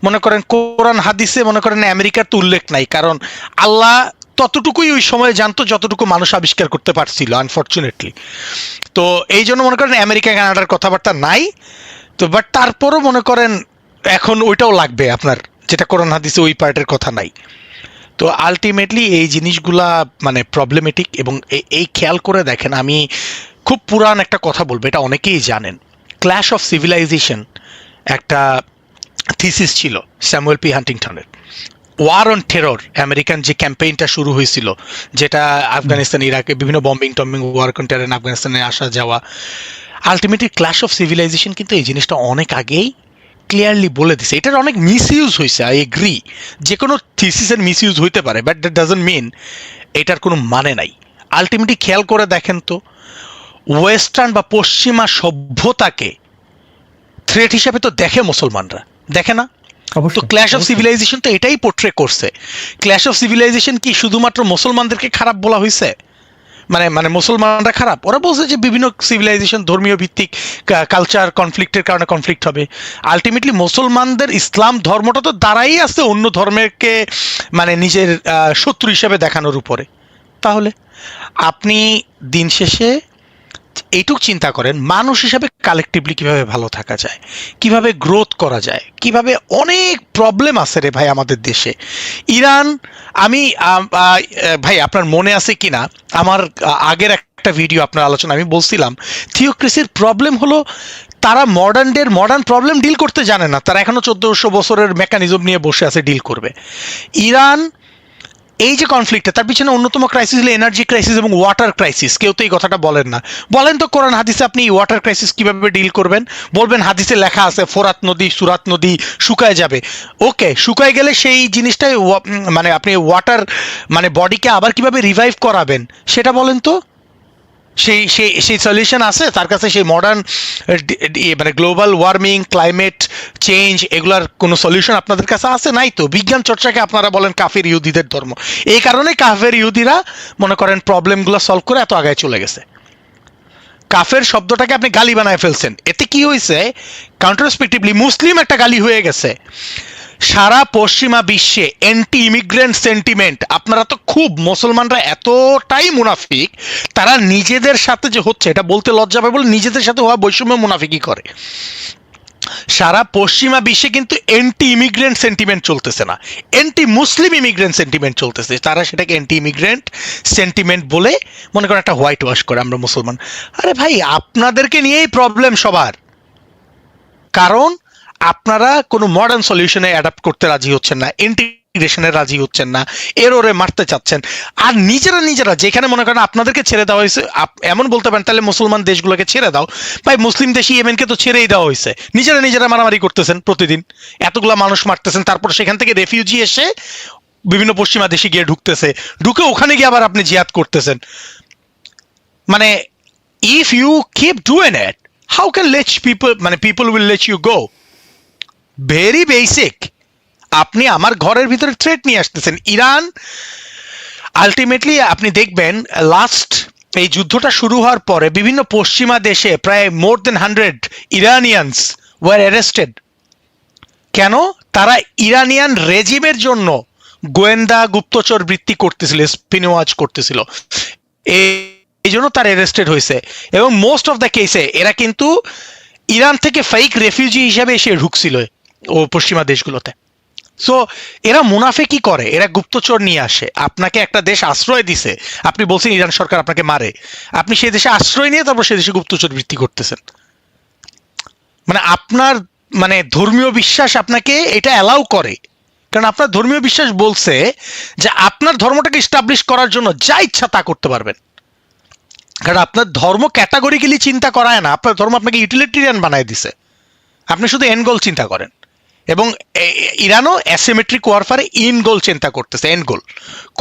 মনে করেন কোরআন হাদিসে মনে করেন আমেরিকার তো উল্লেখ নাই, কারণ আল্লাহ ততটুকুই ওই সময় জানতো যতটুকু মানুষ আবিষ্কার করতে পারছিল, আনফর্চুনেটলি। তো এই জন্য মনে করেন আমেরিকা কানাডার কথাবার্তা নাই। তো বাট তারপরও মনে করেন এখন ওইটাও লাগবে আপনার, যেটা কোরআন হাদিসে ওই পার্টের কথা নাই। তো আলটিমেটলি এই জিনিসগুলা মানে প্রবলেমেটিক। এবং এই খেয়াল করে দেখেন, আমি খুব পুরান একটা কথা বলবো, এটা অনেকেই জানেন। ক্ল্যাশ অফ সিভিলাইজেশন একটা থিসিস ছিল স্যামুয়েল পি হান্টিংটনের। ওয়ার অন টেরর, আমেরিকান যে ক্যাম্পেইনটা শুরু হয়েছিল, যেটা আফগানিস্তান, ইরাকে বিভিন্ন বম্বিং টম্বিং, ওয়ার অন টেরর, আফগানিস্তানে আসা যাওয়া, আলটিমেটলি ক্ল্যাশ অফ সিভিলাইজেশন কিন্তু এই জিনিসটা অনেক আগেই ক্লিয়ারলি বলে দিছে। এটার অনেক মিসইউজ হয়েছে, আই এগ্রি, যে কোনো থিসিসের মিসইউজ হইতে পারে, বাট দ্যাট ডাজন্ট মিন এটার কোনো মানে নাই। আলটিমেটলি খেয়াল করে দেখেন তো, ওয়েস্টার্ন বা পশ্চিমা সভ্যতাকে থ্রেট হিসেবে তো দেখে মুসলমানরা, দেখে না? তো ক্ল্যাশ অফ সিভিলাইজেশন তো এটাই পোর্ট্রে করছে। ক্ল্যাশ অফ সিভিলাইজেশন কি শুধুমাত্র মুসলমানদেরকে খারাপ বলা হয়েছে? মানে মানে মুসলমানরা খারাপ? ওরা বলছে যে বিভিন্ন সিভিলাইজেশন ধর্মীয় ভিত্তিক কালচার কনফ্লিক্টের কারণে কনফ্লিক্ট হবে। আলটিমেটলি মুসলমানদের ইসলাম ধর্মটা তো দাঁড়াই আছে অন্য ধর্মেরকে মানে নিজের শত্রু হিসেবে দেখানোর উপরে। তাহলে আপনি দিন শেষে এইটুক চিন্তা করেন, মানুষ হিসাবে কালেকটিভলি কিভাবে ভালো থাকা যায়, কিভাবে গ্রোথ করা যায়, কিভাবে অনেক প্রবলেম আছে রে ভাই আমাদের দেশে। ইরান, আমি ভাই আপনার মনে আছে কিনা আমার আগের একটা ভিডিও আপনার আলোচনা আমি বলছিলাম, থিওক্রেসির প্রবলেম হলো তারা মডার্ন প্রবলেম ডিল করতে জানে না। তারা এখনো 1400 বছরের মেকানিজম নিয়ে বসে আছে ডিল করবে। ইরান এই যে কনফ্লিক্টটা, তার পিছনে অন্যতম ক্রাইসিস হলো এনার্জি ক্রাইসিস এবং ওয়াটার ক্রাইসিস। কেউ তো এই কথাটা বলেন না। বলেন তো কোরআন হাদিসে আপনি ওয়াটার ক্রাইসিস কিভাবে ডিল করবেন? বলবেন হাদিসে লেখা আছে ফোরাত নদী, সুরাত নদী শুকায় যাবে। ওকে, শুকায় গেলে সেই জিনিসটাই মানে আপনি ওয়াটার মানে বডিকে আবার কিভাবে রিভাইভ করাবেন সেটা বলেন তো। সেই সেই সেই সলিউশন আছে তার কাছে? সেই মডার্ন মানে গ্লোবাল ওয়ার্মিং, ক্লাইমেট চেঞ্জ, এগুলার কোনো সলিউশন আপনাদের কাছে আছে? নাই তো। বিজ্ঞান চর্চাকে আপনারা বলেন কাফের ইহুদিদের ধর্ম। এই কারণে কাফের ইহুদিরা মনে করেন প্রবলেমগুলো সলভ করে এত আগায় চলে গেছে। কাফের শব্দটাকে আপনি গালি বানায় ফেলছেন, এতে কি হয়েছে? কাউন্টারস্পেক্টিভলি মুসলিম একটা গালি হয়ে গেছে। সারা পশ্চিমা বিশ্বে অ্যান্টি ইমিগ্রেন্ট সেন্টিমেন্ট, আপনারা তো খুব, মুসলমানরা এতটাই মুনাফিক, তারা নিজেদের সাথে যে হচ্ছে, এটা বলতে লজ্জা পায় বলে নিজেদের সাথে হওয়া বৈষম্য মুনাফিকই করে। সারা পশ্চিমা বিশ্বে কিন্তু অ্যান্টি ইমিগ্রেন্ট সেন্টিমেন্ট চলতেছে না, অ্যান্টি মুসলিম ইমিগ্রেন্ট সেন্টিমেন্ট চলতেছে। তারা সেটাকে অ্যান্টি ইমিগ্রেন্ট সেন্টিমেন্ট বলে মনে করেন একটা হোয়াইট ওয়াশ করে, আমরা মুসলমান। আরে ভাই, আপনাদেরকে নিয়েই প্রবলেম সবার, কারণ আপনারা কোনো মডার্ন সলিউশনে অ্যাডাপ্ট করতে রাজি হচ্ছেন না। ইন্টিগ্রেশনে রাজি হচ্ছেন না, এর ওরে মারতে চাচ্ছেন, আর নিজেরা যেখানে মনে করেন আপনাদেরকে ছেড়ে দেওয়া হয়েছে, এমন বলতে পারেন তাহলে মুসলমান দেশগুলোকে ছেড়ে দাও, ভাই মুসলিম দেশ ইয়েমেনকে তো ছেড়েই দেওয়া হয়েছে, নিজেরা মারামারি করতেছেন প্রতিদিন, এতগুলা মানুষ মারতেছেন, তারপর সেখান থেকে রেফিউজি এসে বিভিন্ন পশ্চিমা দেশে গিয়ে ঢুকে ওখানে গিয়ে আবার আপনি জিহাদ করতেছেন। মানে if you keep doing it, how can people will let you go? Very basic. আপনি আমার ঘরের ভিতরে থ্রেট নিয়ে আসতেছেন। ইরান আলটিমেটলি আপনি দেখবেন লাস্ট এই যুদ্ধটা শুরু হওয়ার পরে বিভিন্ন পশ্চিমা দেশে প্রায় মোর দেন 100 ইরানিয়ানস ওয়ার অ্যারেস্টেড। কেন? তারা ইরানিয়ান রেজিমের জন্য গোয়েন্দা গুপ্তচর বৃত্তি করতেছিল, স্পিনওয়াচ করতেছিল, এই জন্য তার অ্যারেস্টেড হয়েছে। এবং মোস্ট অফ দ্য কেসে এরা কিন্তু ইরান থেকে ফেক রেফিউজি হিসাবে এসে ঢুকছিল ও পশ্চিমা দেশগুলোতে। সো এরা মুনাফিকি করে, এরা গুপ্তচর নিয়ে আসে। আপনাকে একটা দেশ আশ্রয় দিছে, আপনি বলছেন ইরান সরকার আপনাকে মারে, আপনি সেই দেশে আশ্রয় নিয়ে তারপর সেই দেশে গুপ্তচর বৃত্তি করতেছেন। মানে আপনার ধর্মীয় বিশ্বাস আপনাকে এটা অ্যালাউ করে, কারণ আপনার ধর্মীয় বিশ্বাস বলছে যে আপনার ধর্মটাকে এস্টাবলিশ করার জন্য যা ইচ্ছা তা করতে পারবেন। কারণ আপনার ধর্ম ক্যাটাগরিক্যালি চিন্তা করায় না, আপনার ধর্ম আপনাকে ইউটিলিটেরিয়ান বানায় দিছে, আপনি শুধু এন্ড গোল চিন্তা করেন। এবং ইরানও অ্যাসিমেট্রিক ওয়ারফেয়ারে ইন গোল চিন্তা করতেছে, এন্ড গোল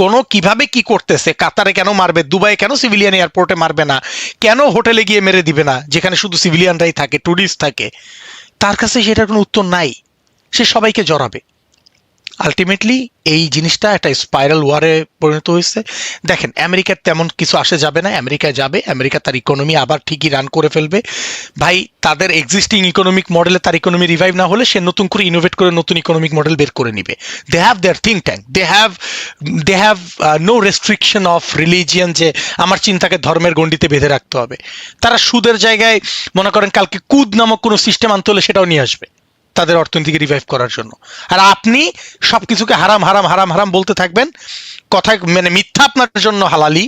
কোনো কিভাবে কি করতেছে, কাতারে কেন মারবে, দুবাই কেন সিভিলিয়ান এয়ারপোর্টে মারবে না, কেন হোটেলে গিয়ে মেরে দিবে না যেখানে শুধু সিভিলিয়ানরাই থাকে, টুরিস্ট থাকে, তার কাছে সেটার কোনো উত্তর নাই, সে সবাইকে জড়াবে। আলটিমেটলি এই জিনিসটা একটা স্পাইরাল ওয়ারে পরিণত হয়েছে। দেখেন আমেরিকার তেমন কিছু আসে যাবে না, আমেরিকা যাবে, আমেরিকা তার ইকোনমি আবার ঠিকই রান করে ফেলবে। ভাই তাদের এক্সিস্টিং ইকোনমিক মডেলে তার ইকোনমি রিভাইভ না হলে সে নতুন করে ইনোভেট করে নতুন ইকোনমিক মডেল বের করে নিবে। They have their think tank, they have no restriction of religion যে আমার চিন্তাকে ধর্মের গণ্ডিতে বেঁধে রাখতে হবে। তারা সুদের জায়গায় মনে করেন কালকে কুদ নামক কোনো সিস্টেম আনতে হলে সেটাও নিয়ে আসবে তাদের অর্থনীতিকে রিভাইভ করার জন্য। আর আপনি সবকিছুকে হারাম হারাম হারাম হারাম বলতে থাকবেন, কথায় মিথ্যা আপনার জন্য হালালি,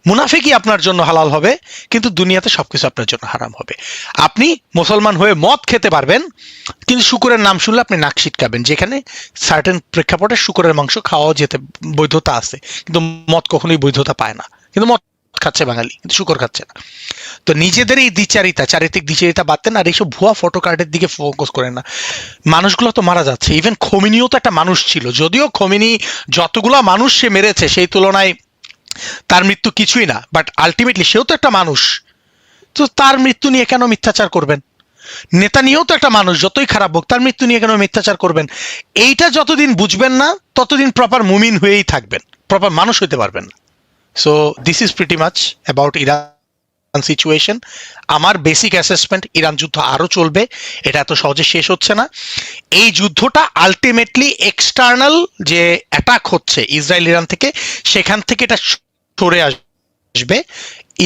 মুনাফিকি আপনার জন্য হালাল হবে, কিন্তু দুনিয়াতে সবকিছু আপনার জন্য হারাম হবে। আপনি মুসলমান হয়ে মদ খেতে পারবেন, কিন্তু শুকরের নাম শুনলে আপনি নাক সিটকাবেন, যেখানে সার্টেন প্রেক্ষাপটে শুকরের মাংস খাওয়াও যেতে বৈধতা আছে, কিন্তু মদ কখনোই বৈধতা পায় না। কিন্তু মদ খাচ্ছে বাঙালি, কিন্তু শুকর খাচ্ছে না। তো নিজেদের এই চারিত্রিক দ্বিচারিতা বাদতেন, আর এইসব ভুয়া ফটো কার্ডের দিকে ফোকাস করেন না। মানুষগুলো তো মারা যাচ্ছে, ইভেন খোমেনিও তো একটা মানুষ ছিল, যদিও খোমেনি যতগুলা মানুষ সে মেরেছে সেই তুলনায় তার মৃত্যু কিছুই না, বাট আলটিমেটলি সেও তো একটা মানুষ। তো তার মৃত্যু নিয়ে কেন মিথ্যাচার করবেন? নেতানিয়াহু তো একটা মানুষ, যতই খারাপ হোক, তার মৃত্যু নিয়ে কেন মিথ্যাচার করবেন? এইটা যতদিন বুঝবেন না ততদিন প্রপার মুমিন হয়েই থাকবেন, প্রপার মানুষ হইতে পারবেন না। So this is pretty much about Iran situation. আমার বেসিক অ্যাসেসমেন্ট, ইরান যুদ্ধ আরো চলবে, এটা এত সহজে শেষ হচ্ছে না। এই যুদ্ধটা আলটিমেটলি এক্সটার্নাল যে অ্যাটাক হচ্ছে ইসরায়েল ইরান থেকে, সেখান থেকে এটা সরে আসবে।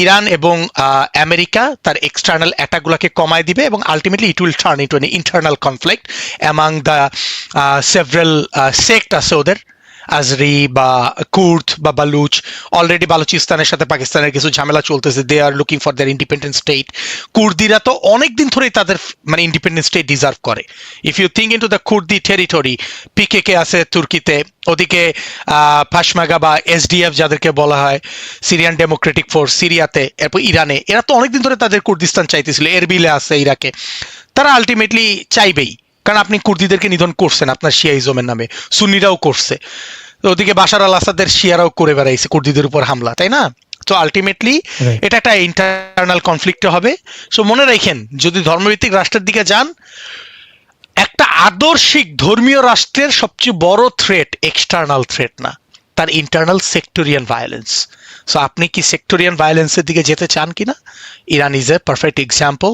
ইরান এবং আমেরিকা তার এক্সটার্নাল অ্যাটাকগুলোকে কমায় দিবে, এবং ultimately it will turn into an internal conflict among the several sect আছে ওদের, আজরি বা কুর্দ বা বালুচ। অলরেডি বালুচিস্তানের সাথে পাকিস্তানের কিছু ঝামেলা চলতেছে, they are looking for their independent state. কুর্দিরা তো অনেকদিন ধরেই তাদের ইন্ডিপেন্ডেন্ট স্টেট ডিজার্ভ করে। If you think into the কুর্দি টেরিটরি, পিকেকে আছে তুর্কিতে, ওদিকে পাশমাগা বা এসডিএফ যাদেরকে বলা হয়, সিরিয়ান ডেমোক্রেটিক ফোর্স সিরিয়াতে, এরপর ইরানে, এরা তো অনেকদিন ধরে তাদের কুর্দিস্তান চাইতেছিল, এরবিলে আছে ইরাকে। তারা আলটিমেটলি চাইবেই, কারণ আপনি কুর্দিদেরকে নিধন করছেন আপনার শিয়াইজমের নামে, সুন্নিরাও করছে, ওদিকে বাশার আল আসাদের শিয়ারাও করে বেড়াইছে কুর্দিদের উপর হামলা, তাই না? তো আলটিমেটলি এটা একটা ইন্টারনাল কনফ্লিক্ট হবে। সো মনে রাখেন, যদি ধর্মভিত্তিক রাষ্ট্রের দিকে যান, একটা আদর্শিক ধর্মীয় রাষ্ট্রের সবচেয়ে বড় থ্রেট এক্সটার্নাল থ্রেট না, তার ইন্টারনাল সেক্টরিয়ান ভায়োলেন্স। সো আপনি কি সেক্টরিয়ান ভায়োলেন্সের দিকে যেতে চান কিনা? Iran is a perfect example.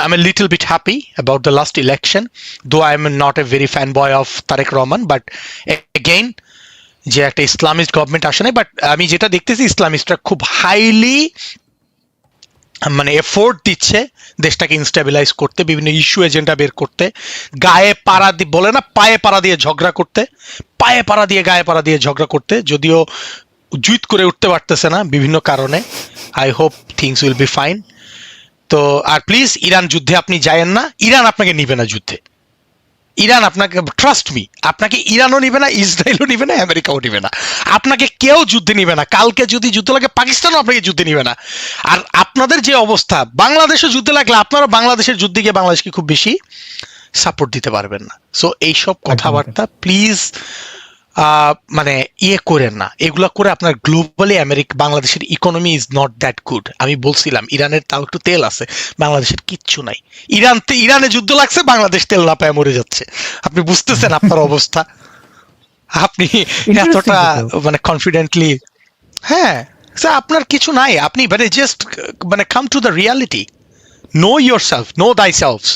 I'm a little bit happy about the last election, though I am not a very fanboy of Tarek Rahman, but again যে একটা ইসলামিস্ট গভর্নমেন্ট আসে নাই, বাট আমি যেটা দেখতেছি ইসলামিস্টরা খুব হাইলি এফোর্ট দিচ্ছে দেশটাকে ইনস্টেবিলাইজ করতে, বিভিন্ন ইস্যু এজেন্ডা বের করতে, গায়ে পাড়া দিয়ে বলে না, পায়ে পাড়া দিয়ে ঝগড়া করতে, পায়ে পাড়া দিয়ে গায়ে পাড়া দিয়ে ঝগড়া করতে, যদিও জুইত করে উঠতে পারতেছে না বিভিন্ন কারণে। I hope things will be fine. তো আর প্লিজ ইরান যুদ্ধে আপনি যায়েন না, ইরান আপনাকে নিবে না যুদ্ধে। ইরান আপনাকে, ট্রাস্ট মি, আপনাকে ইরানও নিবে না, ইসরায়েলও নিবে না, আমেরিকাও নিবে না, আপনাকে কেউ যুদ্ধে নিবে না। কালকে যদি যুদ্ধ লাগে পাকিস্তানও আপনাকে যুদ্ধে নিবে না। আর আপনাদের যে অবস্থা, বাংলাদেশও যুদ্ধে লাগলে আপনারা বাংলাদেশের যুদ্ধে গিয়ে বাংলাদেশকে খুব বেশি সাপোর্ট দিতে পারবেন না। সো এইসব কথাবার্তা প্লিজ মানে ইয়ে করেন না, এগুলা করে আপনার গ্লোবালি বাংলাদেশের economy is not that good. আমি বলছিলাম ইরানের তাও একটু তেল আছে, বাংলাদেশের কিচ্ছু নাই। ইরানে যুদ্ধ লাগছে, বাংলাদেশ তেল না পায় মরে যাচ্ছে। আপনি বুঝতেছেন আপনার অবস্থা? আপনি এতটা মানে কনফিডেন্টলি, হ্যাঁ আপনার কিছু নাই, আপনি মানে জাস্ট মানে come to the reality, know yourself, know thy selves,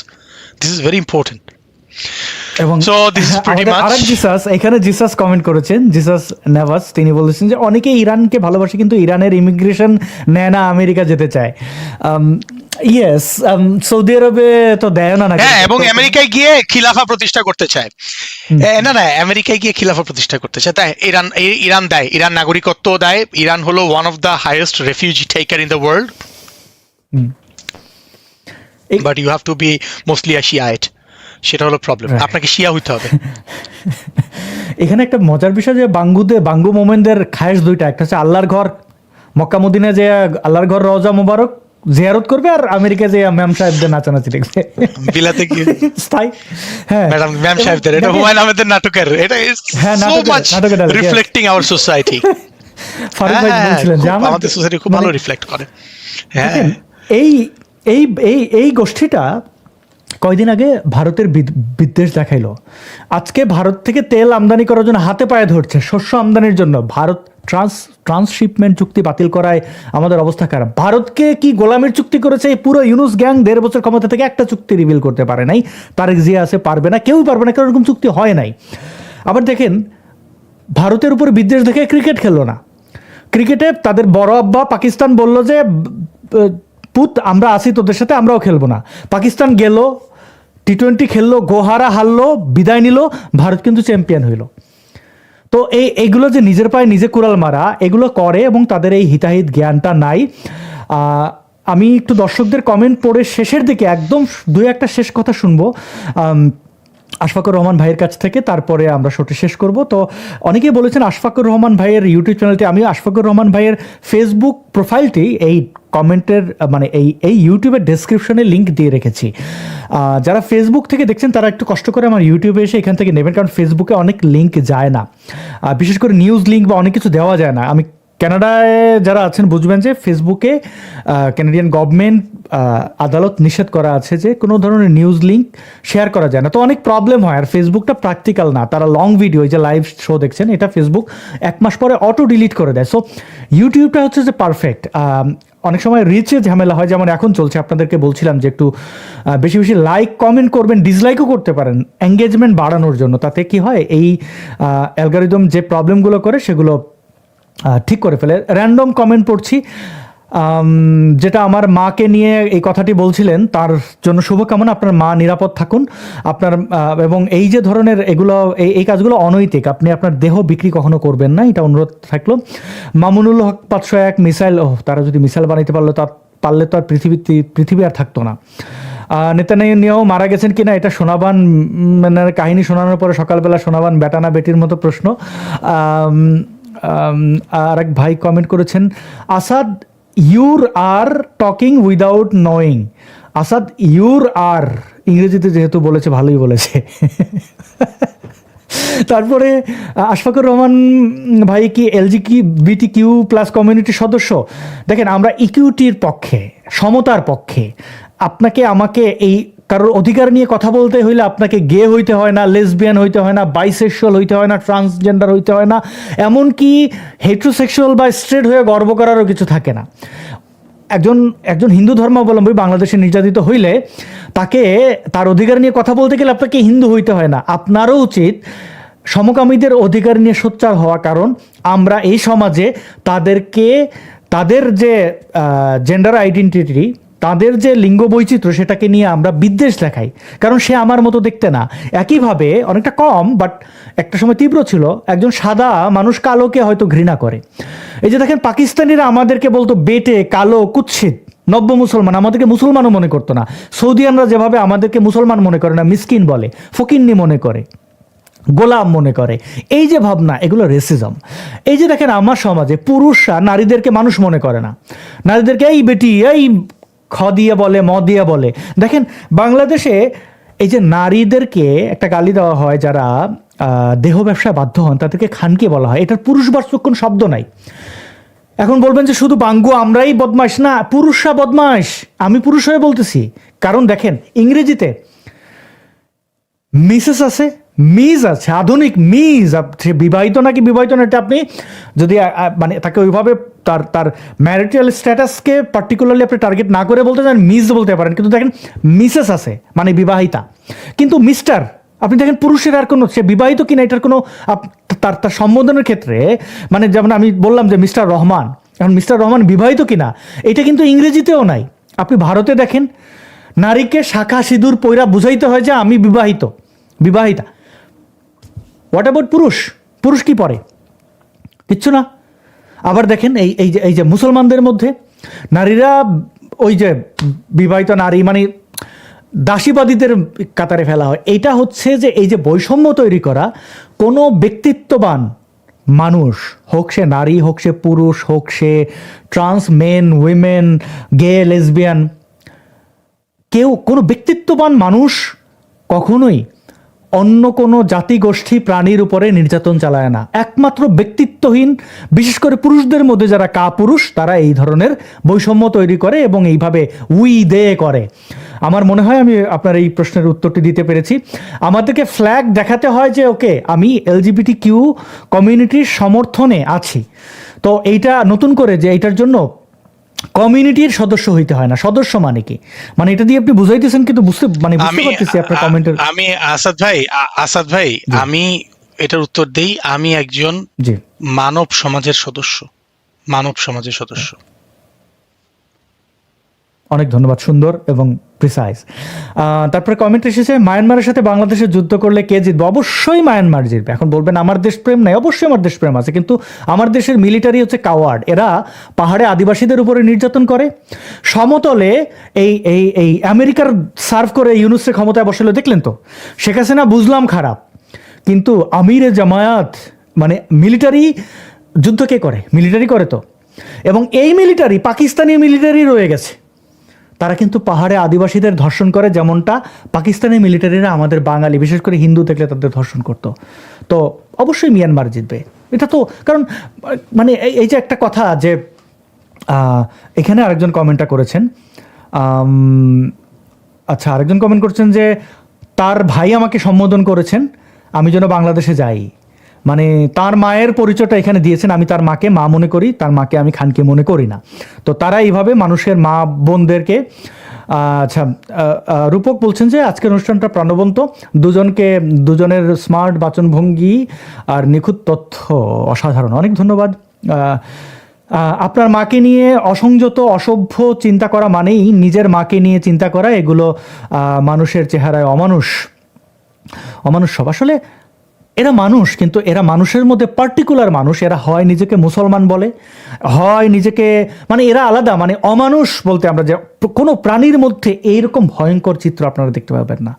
this is very important. এবং So this is pretty much. আরেক জিসাস, এখানে জিসাস কমেন্ট করেছেন, জিসাস নেভাস, তিনি বলেছেন যে অনেকে ইরানকে ভালোবাসে কিন্তু ইরানের ইমিগ্রেশন নেয় না, আমেরিকা যেতে চায়। ইয়েস, সৌদি আরবে তো দেয় না নাকি? হ্যাঁ, এবং আমেরিকায় গিয়ে খিলাফা প্রতিষ্ঠা করতে চায়। না না, আমেরিকায় গিয়ে খিলাফা প্রতিষ্ঠা করতে চায়, তাই ইরান দেয়, ইরান নাগরিকত্ব দেয়। ইরান হলো one of the highest refugee taker in the world, but you have to be mostly a Shiite, সেটা হলো প্রবলেম। আপনাকে শিয়া হইতে হবে। এখানে একটা মজার বিষয় যে বাঙ্গু মোমেনদের খায়েশ দুইটা, একটা হচ্ছে আল্লাহর ঘর, মক্কা মদিনায় যে আল্লাহর ঘর রওজা মুবারক জিয়ারত করবে, আর আমেরিকা যে ম্যাম সাহেবদের নাচানাচি দেখবে বিলাতে গিয়ে স্থায়ী। হ্যাঁ ম্যাডাম, ম্যাম সাহেবদের, এটা হুমায়ুন আহমেদের নাটকের, এটা is so much reflecting our society. Faruk ভাই বলছিলেন যে আমাদের সোসাইটি খুব ভালো রিফ্লেক্ট করে। হ্যাঁ, এই এই এই এই গোষ্ঠীটা কয়দিন আগে ভারতের বিদ্বেষ দেখাইলো। আজকে ভারত থেকে তেল আমদানি করার জন্য হাতে পায়ে ধরছে, শস্য আমদানির জন্য। ভারত ট্রান্সশিপমেন্ট চুক্তি বাতিল করায় আমাদের অবস্থা খারাপ। ভারতকে কি গোলামির চুক্তি করেছে এই পুরো ইউনুস গ্যাং? 1.5 বছর ক্ষমতা থেকে একটা চুক্তি রিভিল করতে পারে নাই। তারেক জিয়া আছে, পারবে না, কেউই পারবে না, কারণ এরকম চুক্তি হয় নাই। আবার দেখেন, ভারতের উপর বিদ্বেষ দেখে ক্রিকেট খেললো না। ক্রিকেটে তাদের বড় আব্বা পাকিস্তান বলল যে পুত আমরা আসি তোদের সাথে, আমরাও খেলবো না। পাকিস্তান গেল, টি-20 খেললো, গোহারা হারলো, বিদায় নিল, ভারত কিন্তু চ্যাম্পিয়ন হইল। তো এইগুলো যে নিজের পায়ে নিজে কুড়াল মারা, এগুলো করে এবং তাদের এই হিতাহিত জ্ঞানটা নাই। আমি একটু দর্শকদের কমেন্ট পড়ে শেষের দিকে একদম 2-1টা শেষ কথা শুনবো আশফাকুর রহমান ভাইয়ের কাছ থেকে, তারপরে আমরা শোটি শেষ করব। তো অনেকেই বলেছেন আশফাকুর রহমান ভাইয়ের ইউটিউব চ্যানেলটি, আমি আশফাকুর রহমান ভাইয়ের ফেসবুক প্রোফাইলটি এই কমেন্টের মানে এই ইউটিউবের ডেসক্রিপশনে লিঙ্ক দিয়ে রেখেছি। যারা ফেসবুক থেকে দেখছেন তারা একটু কষ্ট করে আমার ইউটিউবে এসে এখান থেকে নেবেন, কারণ ফেসবুকে অনেক লিঙ্ক যায় না, বিশেষ করে নিউজ লিঙ্ক বা অনেক কিছু দেওয়া যায় না। আমি কানাডায় যারা আছেন বুঝবেন যে ফেসবুকে ক্যানাডিয়ান গভর্নমেন্ট আদালত নিষেধ করা আছে যে কোনো ধরনের নিউজ লিঙ্ক শেয়ার করা যায় না। তো অনেক প্রবলেম হয়, আর ফেসবুকটা প্র্যাকটিক্যাল না। তারা লং ভিডিও, এই যে লাইভ শো দেখছেন, এটা ফেসবুক 1 মাস পরে অটো ডিলিট করে দেয়। সো ইউটিউবটা হচ্ছে যে পারফেক্ট। অনেক সময় রিচে ঝামেলা হয়, যেমন এখন চলছে। আপনাদেরকে বলছিলাম যে একটু বেশি বেশি লাইক কমেন্ট করবেন, ডিসলাইকও করতে পারেন এঙ্গেজমেন্ট বাড়ানোর জন্য। তাতে কি হয়, এই অ্যালগরিদম যে প্রবলেমগুলো করে সেগুলো ঠিক করে ফেলে। র্যান্ডম কমেন্ট পড়ছি, যেটা আমার মাকে নিয়ে এই কথাটি বলছিলেন, তার জন্য শুভকামনা। আপনার মা নিরাপদ থাকুন আপনার, এবং এই যে ধরনের এগুলো, এই কাজগুলো অনৈতিক। আপনি আপনার দেহ বিক্রি কখনো করবেন না, এটা অনুরোধ থাকলো। মামুনুল হক 501 মিসাইল, তারা যদি মিসাইল বানাইতে পারলে তো আর পৃথিবী আর থাকতো না। নেতানিয়াহু মারা গেছেন কিনা এটা সোনাবান মানে কাহিনী শোনানোর পরে সকালবেলা সোনাবান বেটানা বেটির মতো প্রশ্ন। আর এক ভাই কমেন্ট করেছেন, Asad your are talking without knowing. Asad your are ইংরেজিতে যেহেতু বলেছে, ভালোই বলেছে। তারপরে আশফাকুর রহমান ভাই কি LGBTQ+ কমিউনিটির সদস্য? দেখেন, আমরা ইকুইটির পক্ষে, সমতার পক্ষে। আপনাকে আমাকে এই কারোর অধিকার নিয়ে কথা বলতে হইলে আপনাকে গে হইতে হয় না, লেসবিয়ান হইতে হয় না, বাইসেক্সুয়াল হইতে হয় না, ট্রান্সজেন্ডার হইতে হয় না, এমনকি হেটারোসেক্সুয়াল বা স্ট্রেট হয়ে গর্ব করারও কিছু থাকে না। একজন হিন্দু ধর্মাবলম্বী বাংলাদেশে নির্যাতিত হইলে তাকে তার অধিকার নিয়ে কথা বলতে গেলে আপনাকে হিন্দু হইতে হয় না। আপনারও উচিত সমকামীদের অধিকার নিয়ে সোচ্চার হওয়া, কারণ আমরা এই সমাজে তাদের যে জেন্ডার আইডেন্টিটি, তাদের যে লিঙ্গ বৈচিত্র্য, সেটাকে নিয়ে আমরা বিদ্বেষ দেখাই, কারণ সে আমার মতো দেখতে না। একইভাবে অনেকটা কম, বাট একটা সময় তীব্র ছিল, একজন সাদা মানুষ কালোকে হয়তো ঘৃণা করে। এই যে দেখেন, পাকিস্তানিরা আমাদেরকে বলতো বেটে, কালো, কুৎসিত, নব্য মুসলমান, আমাদেরকে মুসলমানও মনে করতো না। সৌদিয়ানরা যেভাবে আমাদেরকে মুসলমান মনে করে না, মিসকিন বলে, ফকিন্নি মনে করে, গোলাম মনে করে, এই যে ভাবনা, এগুলো রেসিজম। এই যে দেখেন আমার সমাজে পুরুষরা নারীদেরকে মানুষ মনে করে না, নারীদেরকে এই বেটি, এই খ দিয়ে বলে, ম দিয়ে বলে। দেখেন বাংলাদেশে এই যে নারীদেরকে একটা গালি দেওয়া হয়, যারা দেহ ব্যবসায় বাধ্য হন তাদেরকে খানকি বলা হয়, এটার পুরুষবাচক কোনো শব্দ নাই। এখন বলবেন যে শুধু বাঙ্গু আমরাই বদমাইশ, না, পুরুষরা বদমাইশ, আমি পুরুষ হয়ে বলতেছি। কারণ দেখেন ইংরেজিতে মিসেস আছে, মিজ আছে, আধুনিক মিজ। সে বিবাহিত নাকি বিবাহিত না, এটা আপনি যদি মানে তাকে ওইভাবে তার তার ম্যারিটাল স্ট্যাটাসকে পার্টিকুলারলি আপনি টার্গেট না করে বলতে চান, মিজ বলতে পারেন। কিন্তু দেখেন মিসেস আছে মানে বিবাহিতা, কিন্তু মিস্টার আপনি দেখেন পুরুষের আর কোনো, সে বিবাহিত কিনা এটার কোনো তার তার সম্বোধনের ক্ষেত্রে, মানে যেমন আমি বললাম যে মিস্টার রহমান, এখন মিস্টার রহমান বিবাহিত কিনা এটা কিন্তু ইংরেজিতেও নাই। আপনি ভারতে দেখেন নারীকে শাখা সিঁদুর পয়রা বুঝাইতে হয় যে আমি বিবাহিত, বিবাহিতা। হোয়াট অ্যাবাউট পুরুষ? পুরুষ কি পরে? কিচ্ছু না। আবার দেখেন এই যে মুসলমানদের মধ্যে নারীরা ওই যে বিবাহিত নারী মানে দাসীবাদীদের কাতারে ফেলা হয়। এটা হচ্ছে যে এই যে বৈষম্য তৈরি করা, কোনো ব্যক্তিত্ববান মানুষ, হোক সে নারী, হোক সে পুরুষ, হোক সে ট্রান্স মেন, উইমেন, গে, লেসবিয়ান, কেউ, কোনো ব্যক্তিত্ববান মানুষ কখনোই অন্য কোনো জাতি, গোষ্ঠী, প্রাণীর উপরে নির্যাতন চালায় না। একমাত্র ব্যক্তিত্বহীন, বিশেষ করে পুরুষদের মধ্যে যারা কাপুরুষ, তারা এই ধরনের বৈষম্য তৈরি করে এবং এইভাবে উই দে করে। আমার মনে হয় আমি আপনার এই প্রশ্নের উত্তরটি দিতে পেরেছি। আমাদেরকে ফ্ল্যাগ দেখাতে হয় যে ওকে আমি এলজিবিটি কিউ কমিউনিটির সমর্থনে আছি। তো এইটা নতুন করে যে এইটার জন্য কমিউনিটির সদস্য হইতে হয় না। সদস্য মানে কি, মানে এটা দিয়ে আপনি বুঝাইতেছেন, কিন্তু বুঝতে পারতেছি আপনার কমেন্টের। আমি আসাদ ভাই আমি এটার উত্তর দেই। আমি একজন জি মানব সমাজের সদস্য, মানব সমাজের সদস্য। অনেক ধন্যবাদ, সুন্দর এবং প্রিসাইজ। তারপরে কমেন্ট এসেছে, মায়ানমারের সাথে বাংলাদেশে যুদ্ধ করলে কে জিতবে? অবশ্যই মায়ানমার জিতবে। এখন বলবেন আমার দেশপ্রেম নাই, অবশ্যই আমার দেশপ্রেম আছে, কিন্তু আমার দেশের মিলিটারি হচ্ছে কাওয়ার্ড। এরা পাহাড়ে আদিবাসীদের উপরে নির্যাতন করে, সমতলে এই এই এই আমেরিকার সার্ভ করে ইউনুসের ক্ষমতায় বসালো, দেখলেন তো? শেখ হাসিনা বুঝলাম খারাপ, কিন্তু আমিরে জামায়াত মানে মিলিটারি যুদ্ধ কে করে? মিলিটারি করে তো। এবং এই মিলিটারি পাকিস্তানি মিলিটারি রয়ে গেছে, তারা কিন্তু পাহাড়ে আদিবাসীদের ধর্ষণ করে, যেমনটা পাকিস্তানি মিলিটারিরা আমাদের বাঙালি, বিশেষ করে হিন্দু দেখলে তাদের ধর্ষণ করতো। তো অবশ্যই মিয়ানমার জিতবে। এটা তো কারণ মানে এই যে একটা কথা যে এখানে আরেকজন কমেন্টটা করেছেন, আচ্ছা আরেকজন কমেন্ট করছেন যে তার ভাই আমাকে সম্বোধন করেছেন আমি যেন বাংলাদেশে যাই, মানে তার মায়ের পরিচয়টা এখানে দিয়েছেন। আমি তার মাকে মা মনে করি, তার মাকে আমি খানকে মনে করি না। তো তারা এইভাবে মানুষের মা বোনদেরকে আচ্ছা রূপক বলছেন যে আজকের অনুষ্ঠানটা প্রাণবন্ত, দুজনের স্মার্ট বাচনভঙ্গি আর নিখুঁত তথ্য অসাধারণ। অনেক ধন্যবাদ। আপনার মাকে নিয়ে অসংযত অসভ্য চিন্তা করা মানেই নিজের মাকে নিয়ে চিন্তা করা, এগুলো মানুষের চেহারায় অমানুষ সব। আসলে এরা মানুষ, কিন্তু এরা মানুষের মধ্যে পার্টিকুলার মানুষ। এরা হয় নিজেকে মুসলমান বলে, হয় নিজেকে, মানে এরা আলাদা, মানে অমানুষ বলতে আমরা যে কোনো প্রাণীর মধ্যে এইরকম ভয়ঙ্কর চিত্র আপনারা দেখতে পাবেন না।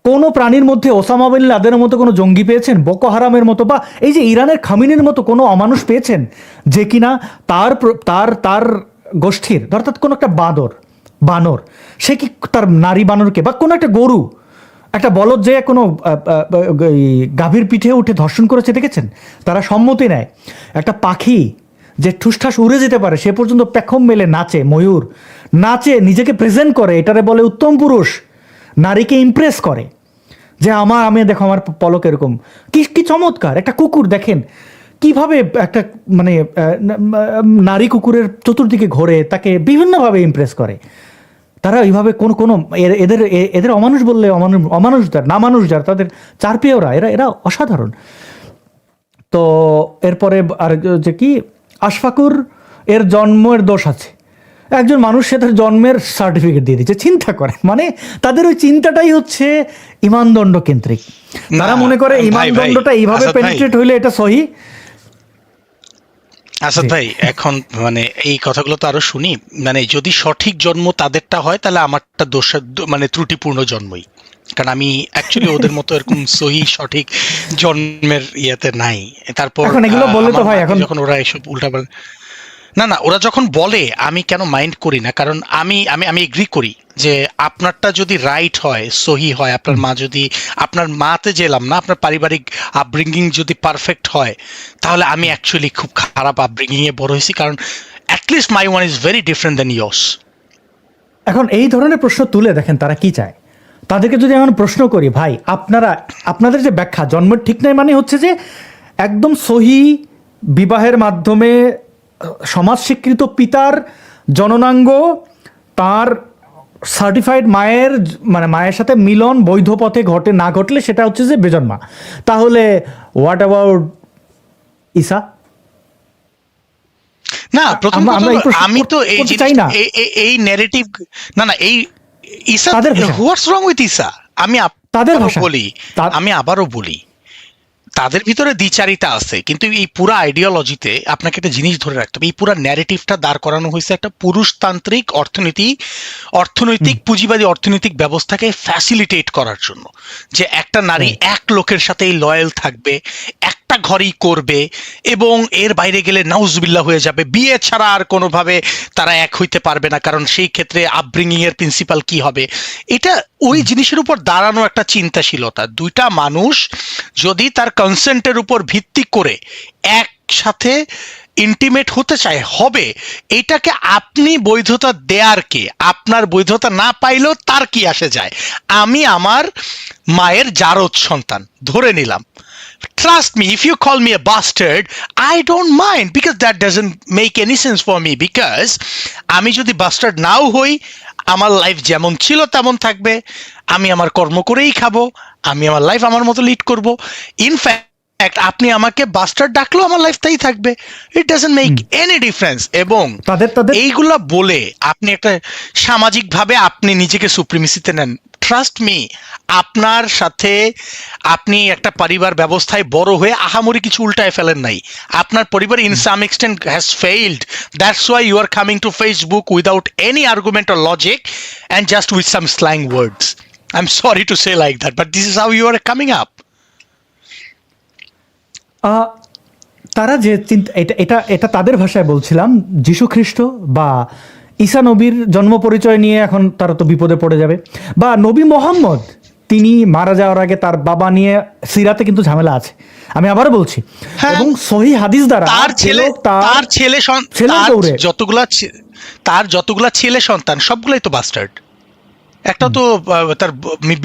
কোনো প্রাণীর মধ্যে ওসামা বিন লাদেনের মতো কোনো জঙ্গি পেয়েছেন, বোকো হারামের মতো, বা এই যে ইরানের খামিনির মতো কোনো অমানুষ পেয়েছেন যে কিনা তার গোষ্ঠীর, অর্থাৎ কোনো একটা বানর, সে কি তার নারী বানরকে, বা কোনো একটা গরু, একটা বলদ যে কোনো গাভীর পিঠে উঠে ধর্ষণ করেছে দেখেছেন? তারা সম্মতি নেয়। একটা পাখি যে ঠুসঠাস উড়ে যেতে পারে, সে পর্যন্ত পেখম মেলে নাচে, ময়ূর নাচে, নিজেকে প্রেজেন্ট করে, এটারে বলে উত্তম পুরুষ। নারীকে ইমপ্রেস করে যে আমি দেখো আমার পলক এরকম, কি চমৎকার। একটা কুকুর দেখেন কিভাবে একটা মানে নারী কুকুরের চতুর্দিকে ঘোরে, তাকে বিভিন্নভাবে ইমপ্রেস করে। তারা এইভাবে কোনো এদের অমানুষ বললে অমানুষ যার, না মানুষ যার, তাদের চারপেয়েরা, এরা অসাধারণ। তো এরপরে আর যে কি আশফাকুর এর জন্মের দোষ আছে, একজন মানুষ সে তার জন্মের সার্টিফিকেট দিয়ে দিচ্ছে। চিন্তা করে, মানে তাদের ওই চিন্তাটাই হচ্ছে ইমানদণ্ড কেন্দ্রিক। তারা মনে করে ইমানদণ্ডটা এইভাবে পেনিট্রেট হইলে এটা সহি। আসাদ জি। ভাই, এখন মানে এই কথাগুলো তো আরো শুনি। মানে যদি সঠিক জন্ম তাদেরটা হয় তাহলে আমারটা মানে ত্রুটিপূর্ণ জন্মই, কারণ আমি অ্যাকচুয়ালি ওদের মতো এরকম সহি সঠিক জন্মের ইয়েতে নাই। তারপর এখন এগুলো বললে তো আমার ভাই মাকে এখন যখন ওরা এসব উল্টা, না না, ওরা যখন বলে আমি কেন মাইন্ড করি না, কারণ আমি আমি আমি এগ্রি করি যে আপনারটা যদি রাইট হয়, সহি হয়, আপনার মা যদি, আপনার মাতে জেলাম না, আপনার পারিবারিক আপব্রিঙ্গিং যদি পারফেক্ট হয়, তাহলে আমি অ্যাকচুয়ালি খুব খারাপ আপব্রিঙ্গিং এ বড় হয়েছি, কারণ at least my one is very different than yours. এখন এই ধরনের প্রশ্ন তুলে দেখেন তারা কি চায়। তাদেরকে যদি এখন প্রশ্ন করি, ভাই আপনারা, আপনাদের যে ব্যাখ্যা জন্মের ঠিক নাই মানে হচ্ছে যে একদম সহি বিবাহের মাধ্যমে সমাজ স্বীকৃত পিতার জননাঙ্গ তার সার্টিফাইড মায়ের, মানে মায়ের সাথে মিলন বৈধ পথে ঘটে, না ঘটলে সেটা হচ্ছে যে বেজন্মা। তাহলে হোয়াট অ্যাবাউট ঈসা? না, প্রথম কথা আমরা এই হলো, প্রশ্ন আমি তো এই করতে জিনিস, চাই না এই ন্যারেটিভ, না না, এই ঈসা, তাদের ভাষা, হোয়াটস রং উইথ ঈসা? আমি তাদের আবারও ভাষা। বলি, আমি আবারও বলি, তাদের ভিতরে দ্বিচারিতা আছে, কিন্তু এই পুরো আইডিওলজিতে আপনাকে একটা জিনিস ধরে রাখতে হবে, এই পুরো ন্যারেটিভটা দাঁড় করানো হয়েছে একটা পুরুষতান্ত্রিক অর্থনৈতিক পুঁজিবাদী অর্থনৈতিক ব্যবস্থাকে ফ্যাসিলিটেট করার জন্য, যে একটা নারী এক লোকের সাথেই লয়াল থাকবে, একটা ঘরই করবে, এবং এর বাইরে গেলে নাউজুবিল্লাহ হয়ে যাবে, বিয়ে ছাড়া আর কোনোভাবে তারা এক হইতে পারবে না, কারণ সেই ক্ষেত্রে আপব্রিঙ্গিং এর প্রিন্সিপাল কি হবে। এটা ওই জিনিসের উপর দাঁড়ানো একটা চিন্তাশীলতা। দুইটা মানুষ যদি তার কনসেন্টের উপর ভিত্তি করে একসাথে ইন্টিমেট হতে চায়, হবে, এটাকে আপনি বৈধতা দেয়ার কে? আপনার বৈধতা না পাইলেও তার কি আসে যায়? আমি আমার মায়ের জারদ সন্তান ধরে নিলাম, trust me, if you call me a bastard, I don't mind, because that doesn't make any sense for me, because আমি যদি বাস্টার্ড নাও হই, আমার লাইফ যেমন ছিল তেমন থাকবে, আমি আমার কর্ম করেই খাবো, আমি আমার লাইফ আমার মতো লিড করব। ইনফ্যাক্ট আপনি আমাকে বাস্টার্ড ডাকলেও আমার লাইফ তাই থাকবে, it doesn't make any difference. এবং তাদের তাদের এইগুলা বলে আপনি একটা সামাজিকভাবে আপনি নিজেকে সুপ্রিমেসিতে নেন। ট্রাস্ট মি, আপনার সাথে আপনি একটা পরিবার ব্যবস্থায় বড় হয়ে আহামরি কিছু উল্টায় ফেলেন নাই। আপনার পরিবার in some extent has failed, that's why you are coming to Facebook without any argument or logic and just with some slang words. I am sorry to say like that, but this is how you are coming up. তারা যে চিন্তা, এটা এটা এটা তাদের ভাষায় বলছিলাম, যীশু খ্রিস্ট বা ঈসা নবীর জন্ম পরিচয় নিয়ে এখন তারা তো বিপদে পড়ে যাবে। বা নবী মোহাম্মদ, তিনি মারা যাওয়ার আগে তার বাবা নিয়ে সিরাতে কিন্তু ঝামেলা আছে, আমি আবারও বলছি। হ্যাঁ, এবং সহি হাদিস দ্বারা তার ছেলে, তার ছেলে তার যতগুলা ছেলে সন্তান সবগুলাই তো বাস্টার্ড। একটা তো তার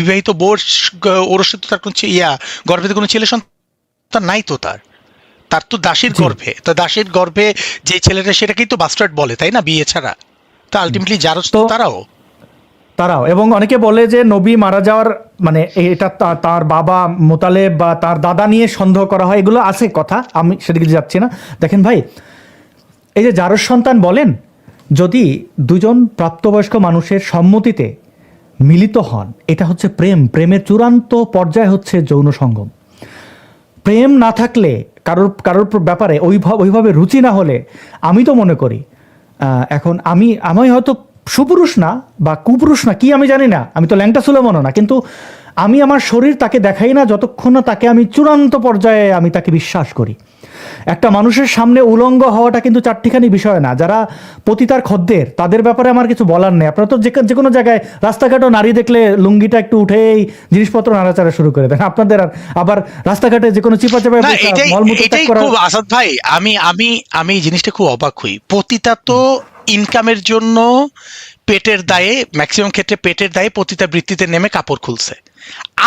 বিবাহিত বোর, ওর সাথে তো তার কোনো গর্ভে তো কোনো ছেলে সন্তান নাই তো, তার তার তো দাসীর গর্ভে, তো দাসীর গর্ভে যে ছেলেটা, সেটাকেই তো বাস্টার্ড বলে, তাই না? বিয়ে ছাড়া তো আলটিমেটলি জারজ তো তারাও। এবং অনেকে বলে যে নবী মারা যাওয়ার মানে এটা তার বাবা মোতালেব বা তার দাদা নিয়ে সন্দেহ করা হয়, এগুলো আছে কথা, আমি সেদিকে যাচ্ছি না। দেখেন ভাই, এই যে জারজ সন্তান বলেন, যদি দুজন প্রাপ্তবয়স্ক মানুষের সম্মতিতে মিলিত হন, এটা হচ্ছে প্রেম। প্রেমের চূড়ান্ত পর্যায় হচ্ছে যৌন সঙ্গম। প্রেম না থাকলে, কারোর কারোর ব্যাপারে ওইভাবে রুচি না হলে, আমি তো মনে করি, এখন আমি হয়তো সুপুরুষ না বা কুপুরুষ না, কি আমি জানি না, আমি তো ল্যাংটা সুলেমানও না, কিন্তু আমি আমার শরীর তাকে দেখাই না যতক্ষণ না তাকে আমি চূড়ান্ত পর্যায়ে আমি তাকে বিশ্বাস করি। একটা মানুষের সামনে উলঙ্গ হওয়াটা কিন্তু চারটিখানি বিষয় না। যারা পতিতার খদ্দের, তাদের ব্যাপারে আমার কিছু বলার নেই। আপনারা তো যে কোনো জায়গায় রাস্তাঘাটও নারী দেখলে লুঙ্গিটা একটু উঠেই জিনিসপত্র নাড়াচাড়া শুরু করে দেন। আপনাদের আবার রাস্তাঘাটে যে কোনো চিপা চাপা মলমূত্র ত্যাগ করা। খুব আসাদ ভাই, আমি আমি আমি জিনিসটা খুব অবাক হই। পতিতা তো ইনকামের জন্য পেটের দায়ে, ম্যাক্সিমাম ক্ষেত্রে পেটের দায়ে পতিতা বৃত্তিতে নেমে কাপড় খুলছে।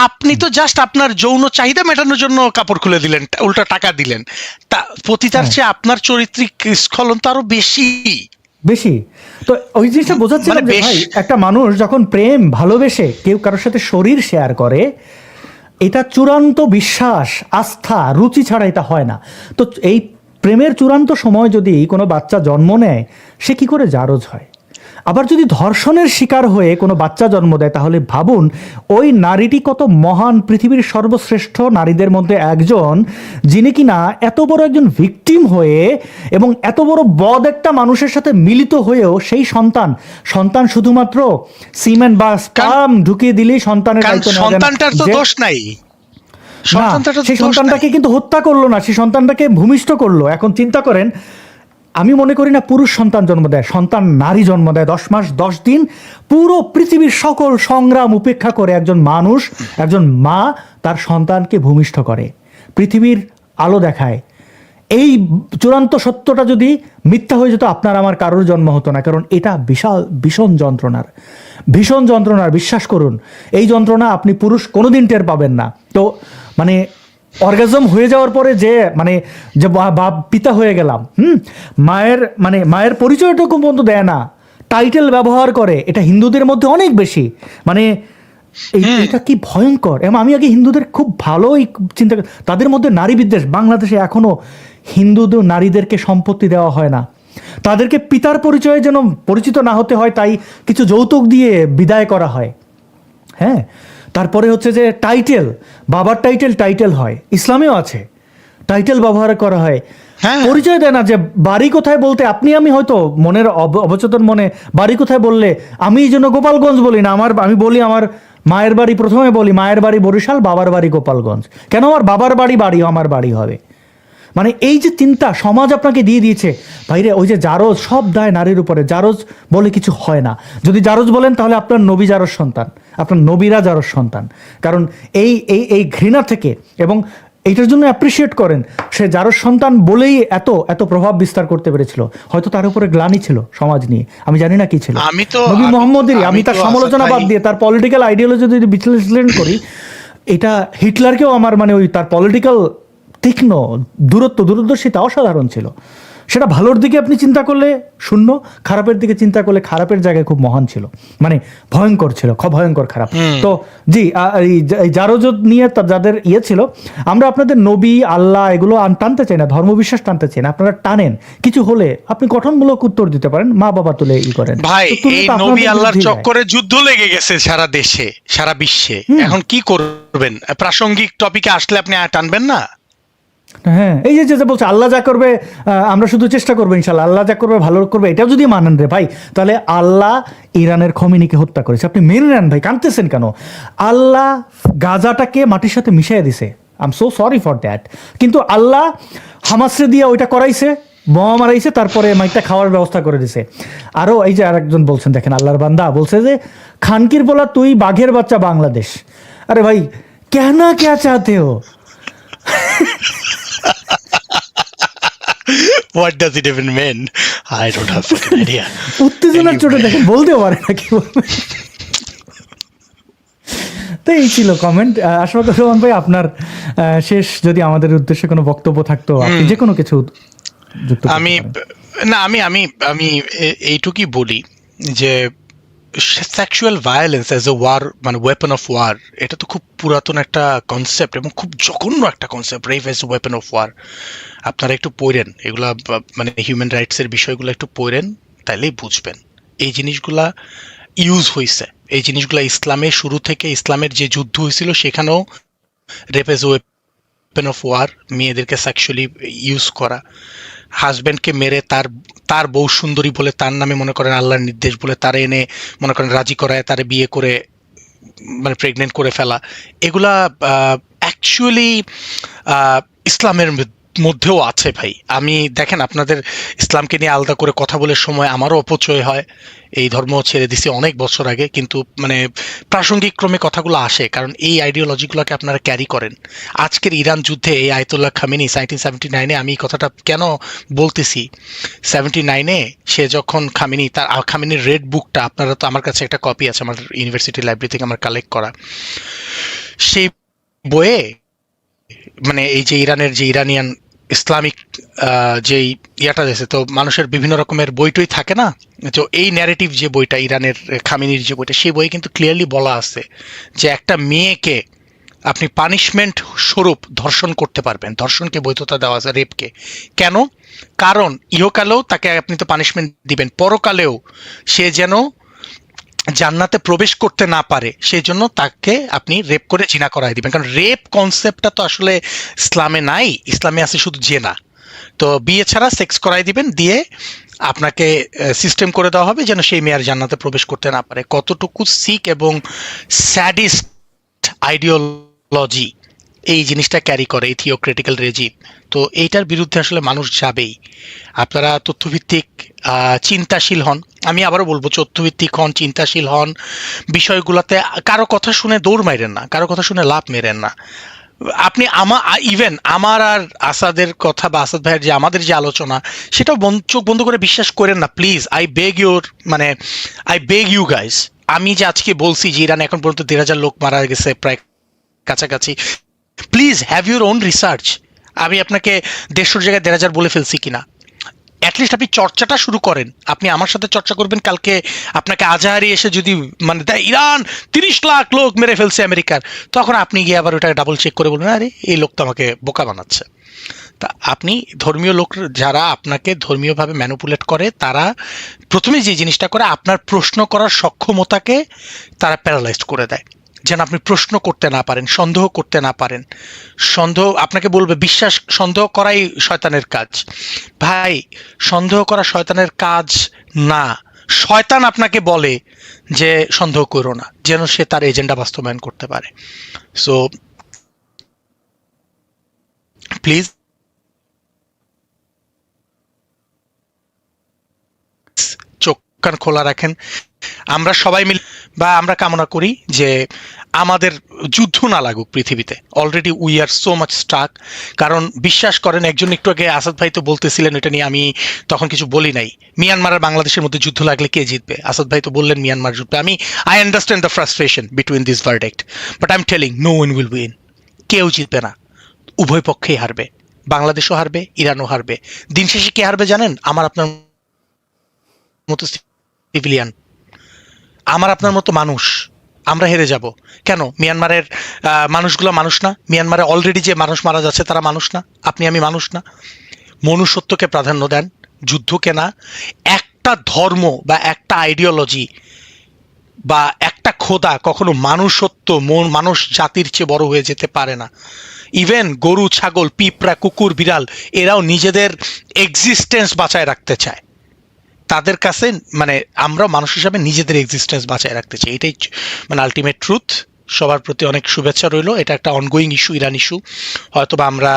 আপনি তো জাস্ট আপনার যৌন চাহিদা মেটানোর জন্য কাপড় খুলে দিলেন, উল্টা টাকা দিলেন। তা পতিতার চেয়ে আপনার চরিত্রিক স্খলন তো আরো বেশি বেশি। তো ওই জিনিসটা বোঝাচ্ছিলাম যে ভাই, একটা মানুষ যখন প্রেম ভালোবেসে কেউ কারোর সাথে শরীর শেয়ার করে, এটা চূড়ান্ত বিশ্বাস, আস্থা, রুচি ছাড়া এটা হয় না। তো এই প্রেমের চূড়ান্ত সময় যদি কোনো বাচ্চা জন্ম নেয়, সে কি করে জারজ হয়? আবার যদি ধর্ষণের শিকার হয়ে কোনো বাচ্চা জন্ম দেয়, তাহলে ভাবুন ওই নারীটি কত মহান, পৃথিবীর সর্বশ্রেষ্ঠ নারীদের মধ্যে একজন, যিনি কিনা এত বড় একজন ভিকটিম হয়ে এবং এত বড় বদ একটা মানুষের সাথে মিলিত হয়েও সেই সন্তান শুধুমাত্র সিমেন্ট বা স্পার্ম ঢুকিয়ে দিলেই সন্তানের কারণ দায়িত্ব নেওয়া যায় না। সন্তানটার তো যে- দোষ নাই, না, সন্তানটার তো সেই দোষ নাই। সন্তানটাকে কিন্তু হত্যা করলো না, সেই সন্তানটাকে ভূমিষ্ঠ করলো। এখন চিন্তা করেন, আমি মনে করি না পুরুষ সন্তান জন্ম দেয়, সন্তান নারী জন্ম দেয় 10 মাস 10 দিন, পুরো পৃথিবীর সকল সংগ্রাম উপেক্ষা করে একজন মানুষ, একজন মা তার সন্তানকে ভূমিষ্ঠ করে, পৃথিবীর আলো দেখায়। এই চূড়ান্ত সত্যটা যদি মিথ্যা হয়ে যেত, আপনার আমার কারোর জন্ম হতো না। কারণ এটা ভীষণ যন্ত্রণার, বিশ্বাস করুন। এই যন্ত্রণা আপনি পুরুষ কোনোদিন টের পাবেন না। তো মানে অর্গাজম হয়ে যাওয়ার পরে যে যে বাপ পিতা হয়ে গেলাম, মায়ের পরিচয়টুকু পর্যন্ত দেয় না, টাইটেল ব্যবহার করে। এটা হিন্দুদের মধ্যে অনেক বেশি, এটা কি ভয়ঙ্কর। এবং আমি আগে হিন্দুদের খুব ভালোই চিন্তা করি, তাদের মধ্যে নারী বিদ্বেষ। বাংলাদেশে এখনো হিন্দুদের নারীদেরকে সম্পত্তি দেওয়া হয় না, তাদেরকে পিতার পরিচয়ে যেন পরিচিত না হতে হয়, তাই কিছু যৌতুক দিয়ে বিদায় করা হয়। হ্যাঁ, তারপরে হচ্ছে যে বাবার টাইটেল হয়, ইসলামেও আছে, টাইটেল ব্যবহার করা হয়। হ্যাঁ। পরিচয় দেয় না যে বাড়ি কোথায় বলতে, আপনি হয়তো মনের অবচেতন মনে বাড়ি কোথায় বললে, আমি এই জন্য গোপালগঞ্জ বলি না, আমি বলি আমার মায়ের বাড়ি, প্রথমে বলি মায়ের বাড়ি বরিশাল, বাবার বাড়ি গোপালগঞ্জ। কেন? আমার বাবার বাড়ি আমার বাড়ি হবে। এই যে চিন্তা সমাজ আপনাকে দিয়ে দিয়েছে ভাইরে, ওই যে জারজ, সব দায় নারীর উপরে। জারজ বলে কিছু হয় না। যদি জারজ বলেন তাহলে আপনার নবী জারজ সন্তান, আপনার নবীরা জারজ সন্তান। কারণ এই ঘৃণা থেকে, এবং এইটার জন্য অ্যাপ্রিসিয়েট করেন, সে জারজ সন্তান বলেই এত প্রভাব বিস্তার করতে পেরেছিল। হয়তো তার উপরে গ্লানি ছিল সমাজ নিয়ে, আমি জানি না কি ছিল। নবী মোহাম্মদেরই, আমি তার সমালোচনা বাদ দিয়ে তার পলিটিক্যাল আইডিওলজি যদি বিশ্লেষণ করি, এটা হিটলারকেও আমার ওই তার পলিটিক্যাল তীক্ষ্ণ দূরদর্শিতা অসাধারণ ছিল। সেটা ভালোর দিকে আপনি চিন্তা করলে শূন্য, খারাপের দিকে চিন্তা করলে খারাপের জায়গায় খুব মহান ছিল, ভয়ঙ্কর ছিল, ভয়ঙ্কর খারাপ। তো জি, এই জারজত নিয়ে যাদের ছিল, আমরা আপনাদের নবী, আল্লাহ এগুলো টানতে চাই না, ধর্মবিশ্বাস টানতে চাই না। আপনারা টানেন, কিছু হলে আপনি গঠনমূলক উত্তর দিতে পারেন, মা বাবা তুলে করেন। ভাই, এই নবী আল্লাহর চক্করে যুদ্ধ লেগে গেছে সারা দেশে, সারা বিশ্বে। এখন কি করবেন? প্রাসঙ্গিক টপিকে আসলে আপনি টানবেন না? হ্যাঁ, এই যে বলছে আল্লাহ যা করবে আমরা শুধু চেষ্টা করবো, ইনশাল্লাহ আল্লাহ যা করবে ভালো করবে, এটাও যদি মানেন রে ভাই, তাহলে আল্লাহ ইরানের খমিনিকে হত্যা করেছে। আপনি মেনে নেন ভাই, কাঁদতেছেন কেন? আল্লাহ গাজাটাকে মাটির সাথে মিশিয়ে দিছে, I am so sorry for that. কিন্তু আল্লাহ হামাসরে দিয়ে ওইটা করাইছে, বোমা মারাইছে, তারপরে মাইকটা খাওয়ার ব্যবস্থা করে দিছে। আরও এই যে আরেকজন বলছেন, দেখেন আল্লাহর বান্দা বলছে যে খানকির বলা তুই বাঘের বাচ্চা বাংলাদেশ। আরে ভাই, কেনা কে চাতে হো? What does it even mean? I don't have fucking idea. উত্তেজনার চোটে দেখেন বলতেও পারে না কি বলবে। তো এই ছিল কমেন্ট। আশফাকুর রহমান ভাই, আপনার শেষ যদি আমাদের উদ্দেশ্যে কোনো বক্তব্য থাকতো, আপনি যে কোনো কিছু যুক্ত করতে পারেন। আমি এইটুকুই বলি যে sexual violence as a war, weapon of war, এটা তো খুব পুরাতন একটা কনসেপ্ট এবং খুব জঘন্য একটা concept, rape as a weapon of war. আপনারা একটু পড়েন এগুলা, হিউম্যান রাইটসের বিষয়গুলো একটু পড়েন, তাইলেই বুঝবেন এই জিনিসগুলা ইউজ হয়েছে। এই জিনিসগুলা ইসলামের শুরু থেকে, ইসলামের যে যুদ্ধ হয়েছিল সেখানেও rape as a weapon of war, মেয়েদেরকে সেক্সুয়ালি ইউজ করা, হাজব্যান্ডকে মেরে তার বউ সুন্দরী বলে তার নামে আল্লাহর নির্দেশ বলে তারে এনে রাজি করায়, তারে বিয়ে করে প্রেগনেন্ট করে ফেলা, এগুলা অ্যাকচুয়ালি ইসলামের মধ্যেও আছে ভাই। আমি দেখেন, আপনাদের ইসলামকে নিয়ে আলাদা করে কথা বলার সময় আমারও অপচয় হয়। এই ধর্ম ছেড়ে দিছি অনেক বছর আগে, কিন্তু প্রাসঙ্গিক ক্রমে কথাগুলো আসে, কারণ এই আইডিওলজিগুলোকে আপনারা ক্যারি করেন। আজকের ইরান যুদ্ধে এই আয়াতুল্লাহ খামেনি 1979-এ, আমি এই কথাটা কেন বলতেছি, 79-এ সে যখন খামেনির রেড বুকটা, আপনারা তো, আমার কাছে একটা কপি আছে, আমার ইউনিভার্সিটি লাইব্রেরি থেকে আমার কালেক্ট করা, সেই বইয়ে এই যে ইরানের যে ইরানিয়ান ইসলামিক যে ইয়াটা দিয়েছে, তো মানুষের বিভিন্ন রকমের বইটই থাকে না, তো এই ন্যারেটিভ যে বইটা, ইরানের খামেনির যে বইটা, সেই বইয়ে কিন্তু ক্লিয়ারলি বলা আছে যে একটা মেয়েকে আপনি পানিশমেন্ট স্বরূপ ধর্ষণ করতে পারবেন, ধর্ষণকে বৈধতা দেওয়া আছে রেপকে। কেন? কারণ ইহকালেও তাকে আপনি তো পানিশমেন্ট দিবেন, পরকালেও সে যেন জান্নাতে প্রবেশ করতে না পারে সেই জন্য তাকে আপনি রেপ করে জিনা করাই দিবেন। কারণ রেপ কনসেপ্টটা তো আসলে ইসলামে নাই, ইসলামে আছে শুধু জেনা। তো বিয়ে ছাড়া সেক্স করাই দিবেন, দিয়ে আপনাকে সিস্টেম করে দেওয়া হবে যেন সেই মেয়ের জান্নাতে প্রবেশ করতে না পারে। কতটুকু সিক এবং স্যাডিস্ট আইডিওলজি এই জিনিসটা ক্যারি করে এই থিওক্রেটিক্যাল রেজিম। তো এইটার বিরুদ্ধে আসলে মানুষ যাবেই। আপনারা তথ্যভিত্তিক চিন্তাশীল হন, আমি আবারও বলবো তথ্যভিত্তিক হন, চিন্তাশীল হন, বিষয়গুলোতে কারো কথা শুনে দৌড় মাইরেন না, কারো কথা শুনে লাভ মেরেন না। আপনি ইভেন আমার আর আসাদের কথা বা আসাদ ভাইয়ের যে আমাদের যে আলোচনা সেটাও চোখ বন্ধ করে বিশ্বাস করেন না please. I beg you guys. আমি যে আজকে বলছি যে ইরান এখন পর্যন্ত 1,500 লোক মারা গেছে প্রায় কাছাকাছি, please have your own research. আমি আপনাকে 150 জায়গায় 1,500 বলে ফেলছি কিনা, অ্যাটলিস্ট আপনি চর্চাটা শুরু করেন। আপনি আমার সাথে চর্চা করবেন, কালকে আপনাকে আজাহারি এসে যদি মানে ইরান 30 লাখ লোক মেরে ফেলছে আমেরিকার, তখন আপনি গিয়ে আবার ওটাকে ডাবল চেক করে বলবেন আরে এই লোক তো আমাকে বোকা বানাচ্ছে। তা আপনি ধর্মীয় লোক যারা আপনাকে ধর্মীয়ভাবে ম্যানিপুলেট করে, তারা প্রথমে যে জিনিসটা করে আপনার প্রশ্ন করার সক্ষমতাকে তারা প্যারালাইজড করে দেয়, যেন আপনি প্রশ্ন করতে না পারেন, সন্দেহ করতে না পারেন। সন্দেহ আপনাকে বলবে সন্দেহ করাই শয়তানের কাজ। ভাই, সন্দেহ করা শয়তানের কাজ না। শয়তান আপনাকে বলে যে সন্দেহ করো না, যেন সে তার এজেন্ডা বাস্তবায়ন করতে পারে। সো প্লিজ চোখ কান খোলা রাখেন। আমরা সবাই মিলে বা আমরা কামনা করি যে আমাদের যুদ্ধ না লাগুক পৃথিবীতে। Already we are so much stuck. কারণ বিশ্বাস করেন, একজন একটু আগে আসাদ ভাই তো বলতেছিলেন, এটা নিয়ে আমি তখন কিছু বলি নাই, মিয়ানমার আর বাংলাদেশের মধ্যে যুদ্ধ লাগলে কে জিতবে। আসাদ ভাই তো বললেন মিয়ানমার জিতবে। I understand the frustration between this verdict, but I am telling no one will win. কেউ জিতবে না, উভয় পক্ষেই হারবে। বাংলাদেশও হারবে, ইরানও হারবে। দিন শেষে কে হারবে জানেন? আমার আপনার মতো সিভিলিয়ান, আমার আপনার মতো মানুষ। আমরা হেরে যাব কেন? মিয়ানমারের মানুষগুলো মানুষ না? মিয়ানমারে অলরেডি যে মানুষ মারা যাচ্ছে তারা মানুষ না? আপনি আমি মানুষ না? মনুষ্যত্বকে প্রাধান্য দেন, যুদ্ধকে না। একটা ধর্ম বা একটা আইডিওলজি বা একটা খোদা কখনো মানুষত্ব মানুষ জাতির চেয়ে বড় হয়ে যেতে পারে না। ইভেন গরু, ছাগল, পিঁপড়া, কুকুর, বিড়াল, এরাও নিজেদের এক্সিস্টেন্স বাঁচায় রাখতে চায়। তাদের কাছে মানে আমরা মানুষ হিসাবে নিজেদের এক্সিস্টেন্স বাঁচায় রাখতে চাই, এটাই মানে আলটিমেট ট্রুথ। সবার প্রতি অনেক শুভেচ্ছা রইল। এটা একটা অনগোয়িং ইস্যু, ইরান ইস্যু। হয়তোবা আমরা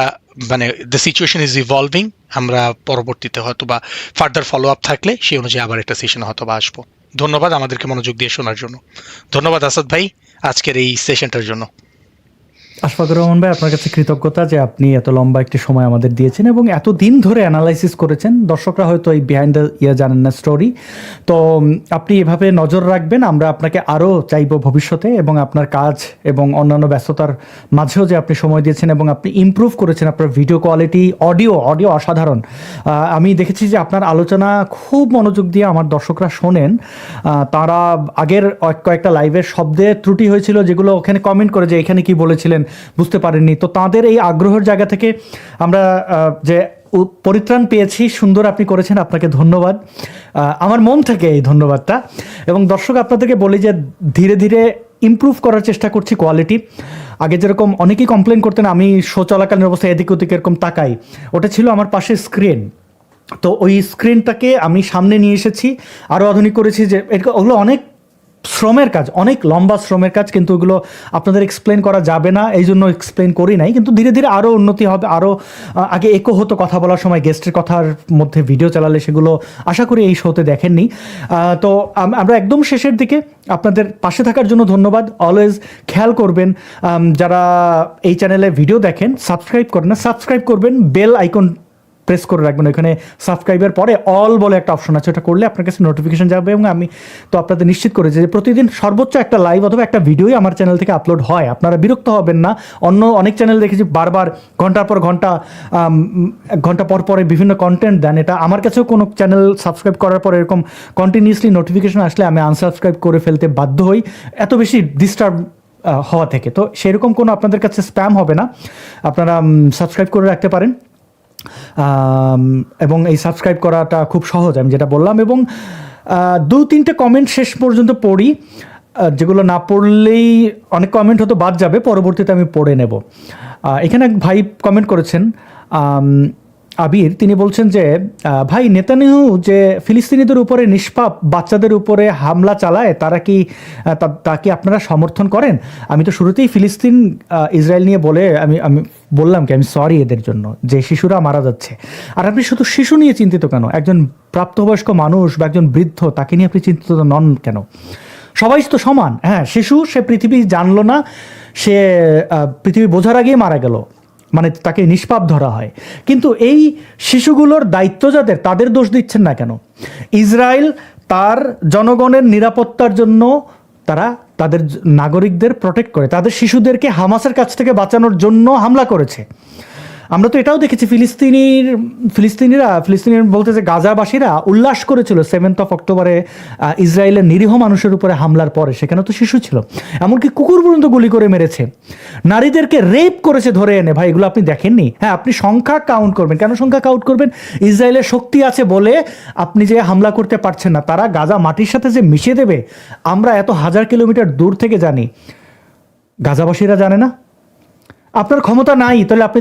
মানে দ্য সিচুয়েশন ইজ ইভলভিং। আমরা পরবর্তীতে হয়তোবা ফার্দার ফলো আপ থাকলে সেই অনুযায়ী আবার একটা সেশনে হয়তোবা আসবো। ধন্যবাদ আমাদেরকে মনোযোগ দিয়ে শোনার জন্য। ধন্যবাদ আসাদ ভাই আজকের এই সেশনটার জন্য। আশফাকুর রহমান ভাই, আপনার কাছে কৃতজ্ঞতা যে আপনি এত লম্বা একটি সময় আমাদের দিয়েছেন এবং এত দিন ধরে অ্যানালাইসিস করেছেন। দর্শকরা হয়তো এই বিহাইন্ড দ্য ইয়ার জানেন না স্টোরি, তো আপনি এভাবে নজর রাখবেন। আমরা আপনাকে আরও চাইব ভবিষ্যতে, এবং আপনার কাজ এবং অন্যান্য ব্যস্ততার মাঝেও যে আপনি সময় দিয়েছেন এবং আপনি ইমপ্রুভ করেছেন আপনার ভিডিও কোয়ালিটি, অডিও অসাধারণ। আমি দেখেছি যে আপনার আলোচনা খুব মনোযোগ দিয়ে আমার দর্শকরা শোনেন। তারা আগের কয়েকটা লাইভের শব্দে ত্রুটি হয়েছিল, যেগুলো ওখানে কমেন্ট করে যে এখানে কি বলেছিলেন বুঝতে পারেননি। তো তাদের এই আগ্রহের জায়গা থেকে আমরা যে পরিত্রাণ পেয়েছি, সুন্দর আপনি করেছেন, আপনাকে ধন্যবাদ। আমার মন থেকে এই ধন্যবাদটা। এবং দর্শক আপনাদেরকে বলি যে ধীরে ধীরে ইমপ্রুভ করার চেষ্টা করছি কোয়ালিটি। আগে যেরকম অনেকেই কমপ্লেন করতেন আমি শো চলাকালীন অবস্থায় এদিক ওদিক এরকম তাকাই, ওটা ছিল আমার পাশে স্ক্রিন। তো ওই স্ক্রিনটাকে আমি সামনে নিয়ে এসেছি, আরও আধুনিক করেছি। যে ওগুলো অনেক শ্রমের কাজ, অনেক লম্বা শ্রমের কাজ, কিন্তু ওগুলো আপনাদের এক্সপ্লেন করা যাবে না, এই জন্য এক্সপ্লেন করি নাই। কিন্তু ধীরে ধীরে আরও উন্নতি হবে। আরও আগে একো হতো কথা বলার সময়, গেস্টের কথার মধ্যে ভিডিও চালালে, সেগুলো আশা করি এই শোতে দেখেননি। তো আমরা একদম শেষের দিকে। আপনাদের পাশে থাকার জন্য ধন্যবাদ। অলওয়েজ খেয়াল করবেন, যারা এই চ্যানেলে ভিডিও দেখেন সাবস্ক্রাইব করেন না, সাবস্ক্রাইব করবেন, বেল আইকন প্রেস করে রাখবেন। ওইখানে সাবস্ক্রাইবের পরে অল বলে একটা অপশন আছে, ওটা করলে আপনার কাছে নোটিফিকেশন যাবে। এবং আমি তো আপনাদের নিশ্চিত করেছি যে প্রতিদিন সর্বোচ্চ একটা লাইভ অথবা একটা ভিডিওই আমার চ্যানেল থেকে আপলোড হয়। আপনারা বিরক্ত হবেন না। অনেক চ্যানেল দেখেছি বারবার ঘন্টার পর ঘন্টা পর পরে বিভিন্ন কন্টেন্ট দেন। এটা আমার কাছেও কোনো চ্যানেল সাবস্ক্রাইব করার পর এরকম কন্টিনিউসলি নোটিফিকেশন আসলে আমি আনসাবস্ক্রাইব করে ফেলতে বাধ্য হই। এত বেশি ডিস্টার্ব হওয়া থেকে। তো সেরকম কোনো আপনাদের কাছে স্প্যাম হবে না, আপনারা সাবস্ক্রাইব করে রাখতে পারেন। এবং এই সাবস্ক্রাইব করাটা খুব সহজ, আমি যেটা বললাম। এবং 2-3টে কমেন্ট শেষ পর্যন্ত পড়ি, যেগুলো না পড়লেই অনেক কমেন্ট হয়তো বাদ যাবে, পরবর্তীতে আমি পড়ে নেব। এখানে এক ভাই কমেন্ট করেছেন, আবির, তিনি বলছেন যে ভাই, নেতানিয়াহু যে ফিলিস্তিনিদের উপরে নিষ্পাপ বাচ্চাদের উপরে হামলা চালায়, তা কি আপনারা সমর্থন করেন? আমি তো শুরুতেই ফিলিস্তিন ইসরায়েল নিয়ে বলে আমি বললাম কি আমি সরি এদের জন্য যে শিশুরা মারা যাচ্ছে। আর আপনি শুধু শিশু নিয়ে চিন্তিত কেন? একজন প্রাপ্তবয়স্ক মানুষ বা একজন বৃদ্ধ, তাকে নিয়ে আপনি চিন্তিত নন কেন? সবাই তো সমান। হ্যাঁ, শিশু, সে পৃথিবী জানলো না, সে পৃথিবী বোঝার আগেই মারা গেল, মানে তাকে নিষ্পাপ ধরা হয়। কিন্তু এই শিশুগুলোর দায়িত্ব যাদের, তাদের দোষ দিচ্ছেন না কেন? ইসরায়েল তার জনগণের নিরাপত্তার জন্য তারা তাদের নাগরিকদের প্রোটেক্ট করে, তাদের শিশুদেরকে হামাসের কাছ থেকে বাঁচানোর জন্য হামলা করেছে। আমরা তো এটাও দেখেছি, ফিলিস্তিনিরা বলতে যে গাজাবাসীরা উল্লাস করেছিল 7th of অক্টোবরে ইসরায়েলের নিরীহ মানুষের উপরে হামলার পরে। সেখানে তো শিশু ছিল, এমনকি কুকুর পর্যন্ত গুলি করে মেরেছে, নারীদেরকে রেপ করেছে ধরে এনে। ভাই, এগুলো আপনি দেখেননি? হ্যাঁ, আপনি সংখ্যা কাউন্ট করবেন। কেন সংখ্যা কাউন্ট করবেন? ইসরায়েলের শক্তি আছে বলে আপনি যে হামলা করতে পারছেন না। তারা গাজা মাটির সাথে যে মিশে দেবে, আমরা এত 1000 কিলোমিটার দূর থেকে জানি, গাজাবাসীরা জানে না। আপনার ক্ষমতা নাই, তাহলে আপনি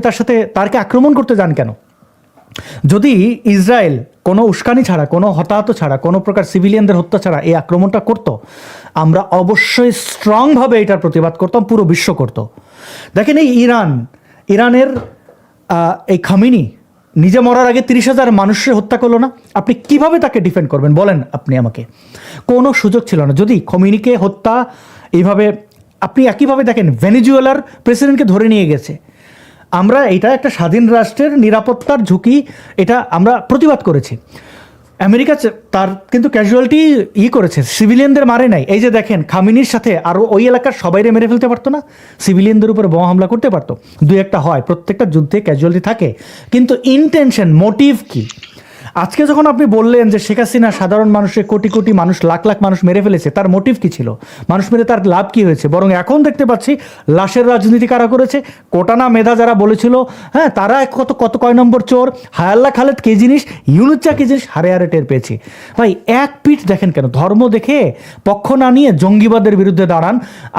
তারকে আক্রমণ করতে যান কেন? যদি ইসরায়েল কোনো উস্কানি ছাড়া, কোনো হতাহত ছাড়া, কোনো প্রকার সিভিলিয়ানদের হত্যা ছাড়া এই আক্রমণটা করত, আমরা অবশ্যই স্ট্রংভাবে এটার প্রতিবাদ করতাম, পুরো বিশ্ব করত। দেখেন, এই ইরানের এই খামিনি নিজে মরার আগে 30,000 মানুষের হত্যা করলো না? আপনি কিভাবে তাকে ডিফেন্ড করবেন বলেন আপনি আমাকে? কোনো সুযোগ ছিল না। যদি খমিনিকে হত্যা এইভাবে, আপনি একইভাবে দেখেন ভেনেজুয়েলার প্রেসিডেন্টকে ধরে নিয়ে গেছে। আমরা এটা একটা স্বাধীন রাষ্ট্রের নিরাপত্তার ঝুঁকি, এটা আমরা প্রতিবাদ করেছি। আমেরিকা তার কিন্তু ক্যাজুয়ালিটি করেছে, সিভিলিয়ানদের মারে নাই। এই যে দেখেন, খামিনির সাথে আরও ওই এলাকার সবাইরে মেরে ফেলতে পারতো না? সিভিলিয়ানদের উপরে বোমা হামলা করতে পারতো। 2-1টা হয়, প্রত্যেকটা যুদ্ধে ক্যাজুয়ালিটি থাকে, কিন্তু ইন্টেনশন, মোটিভ কি? আজকে যখন আপনি বললেন যে শেখ হাসিনা সাধারণ মানুষের কোটি কোটি মানুষ, লাখ লাখ মানুষ মেরে ফেলেছে, তার মোটিভ কি ছিল? মানুষ মেরে তার লাভ কি হয়েছে? বরং এখন দেখতে পাচ্ছি লাশের রাজনীতি কারা করেছে। কোটানা মেধা যারা বলেছিল, হ্যাঁ, তারা কয় নম্বর চোর, হায়াল্লা খালেদ কে জিনিস, ইউনুচ্চা কে জিনিস, হারে হারে টের পেয়েছি। ভাই, এক পিঠ দেখেন কেন? ধর্ম দেখে পক্ষ না নিয়ে জঙ্গিবাদের বিরুদ্ধে দাঁড়ান।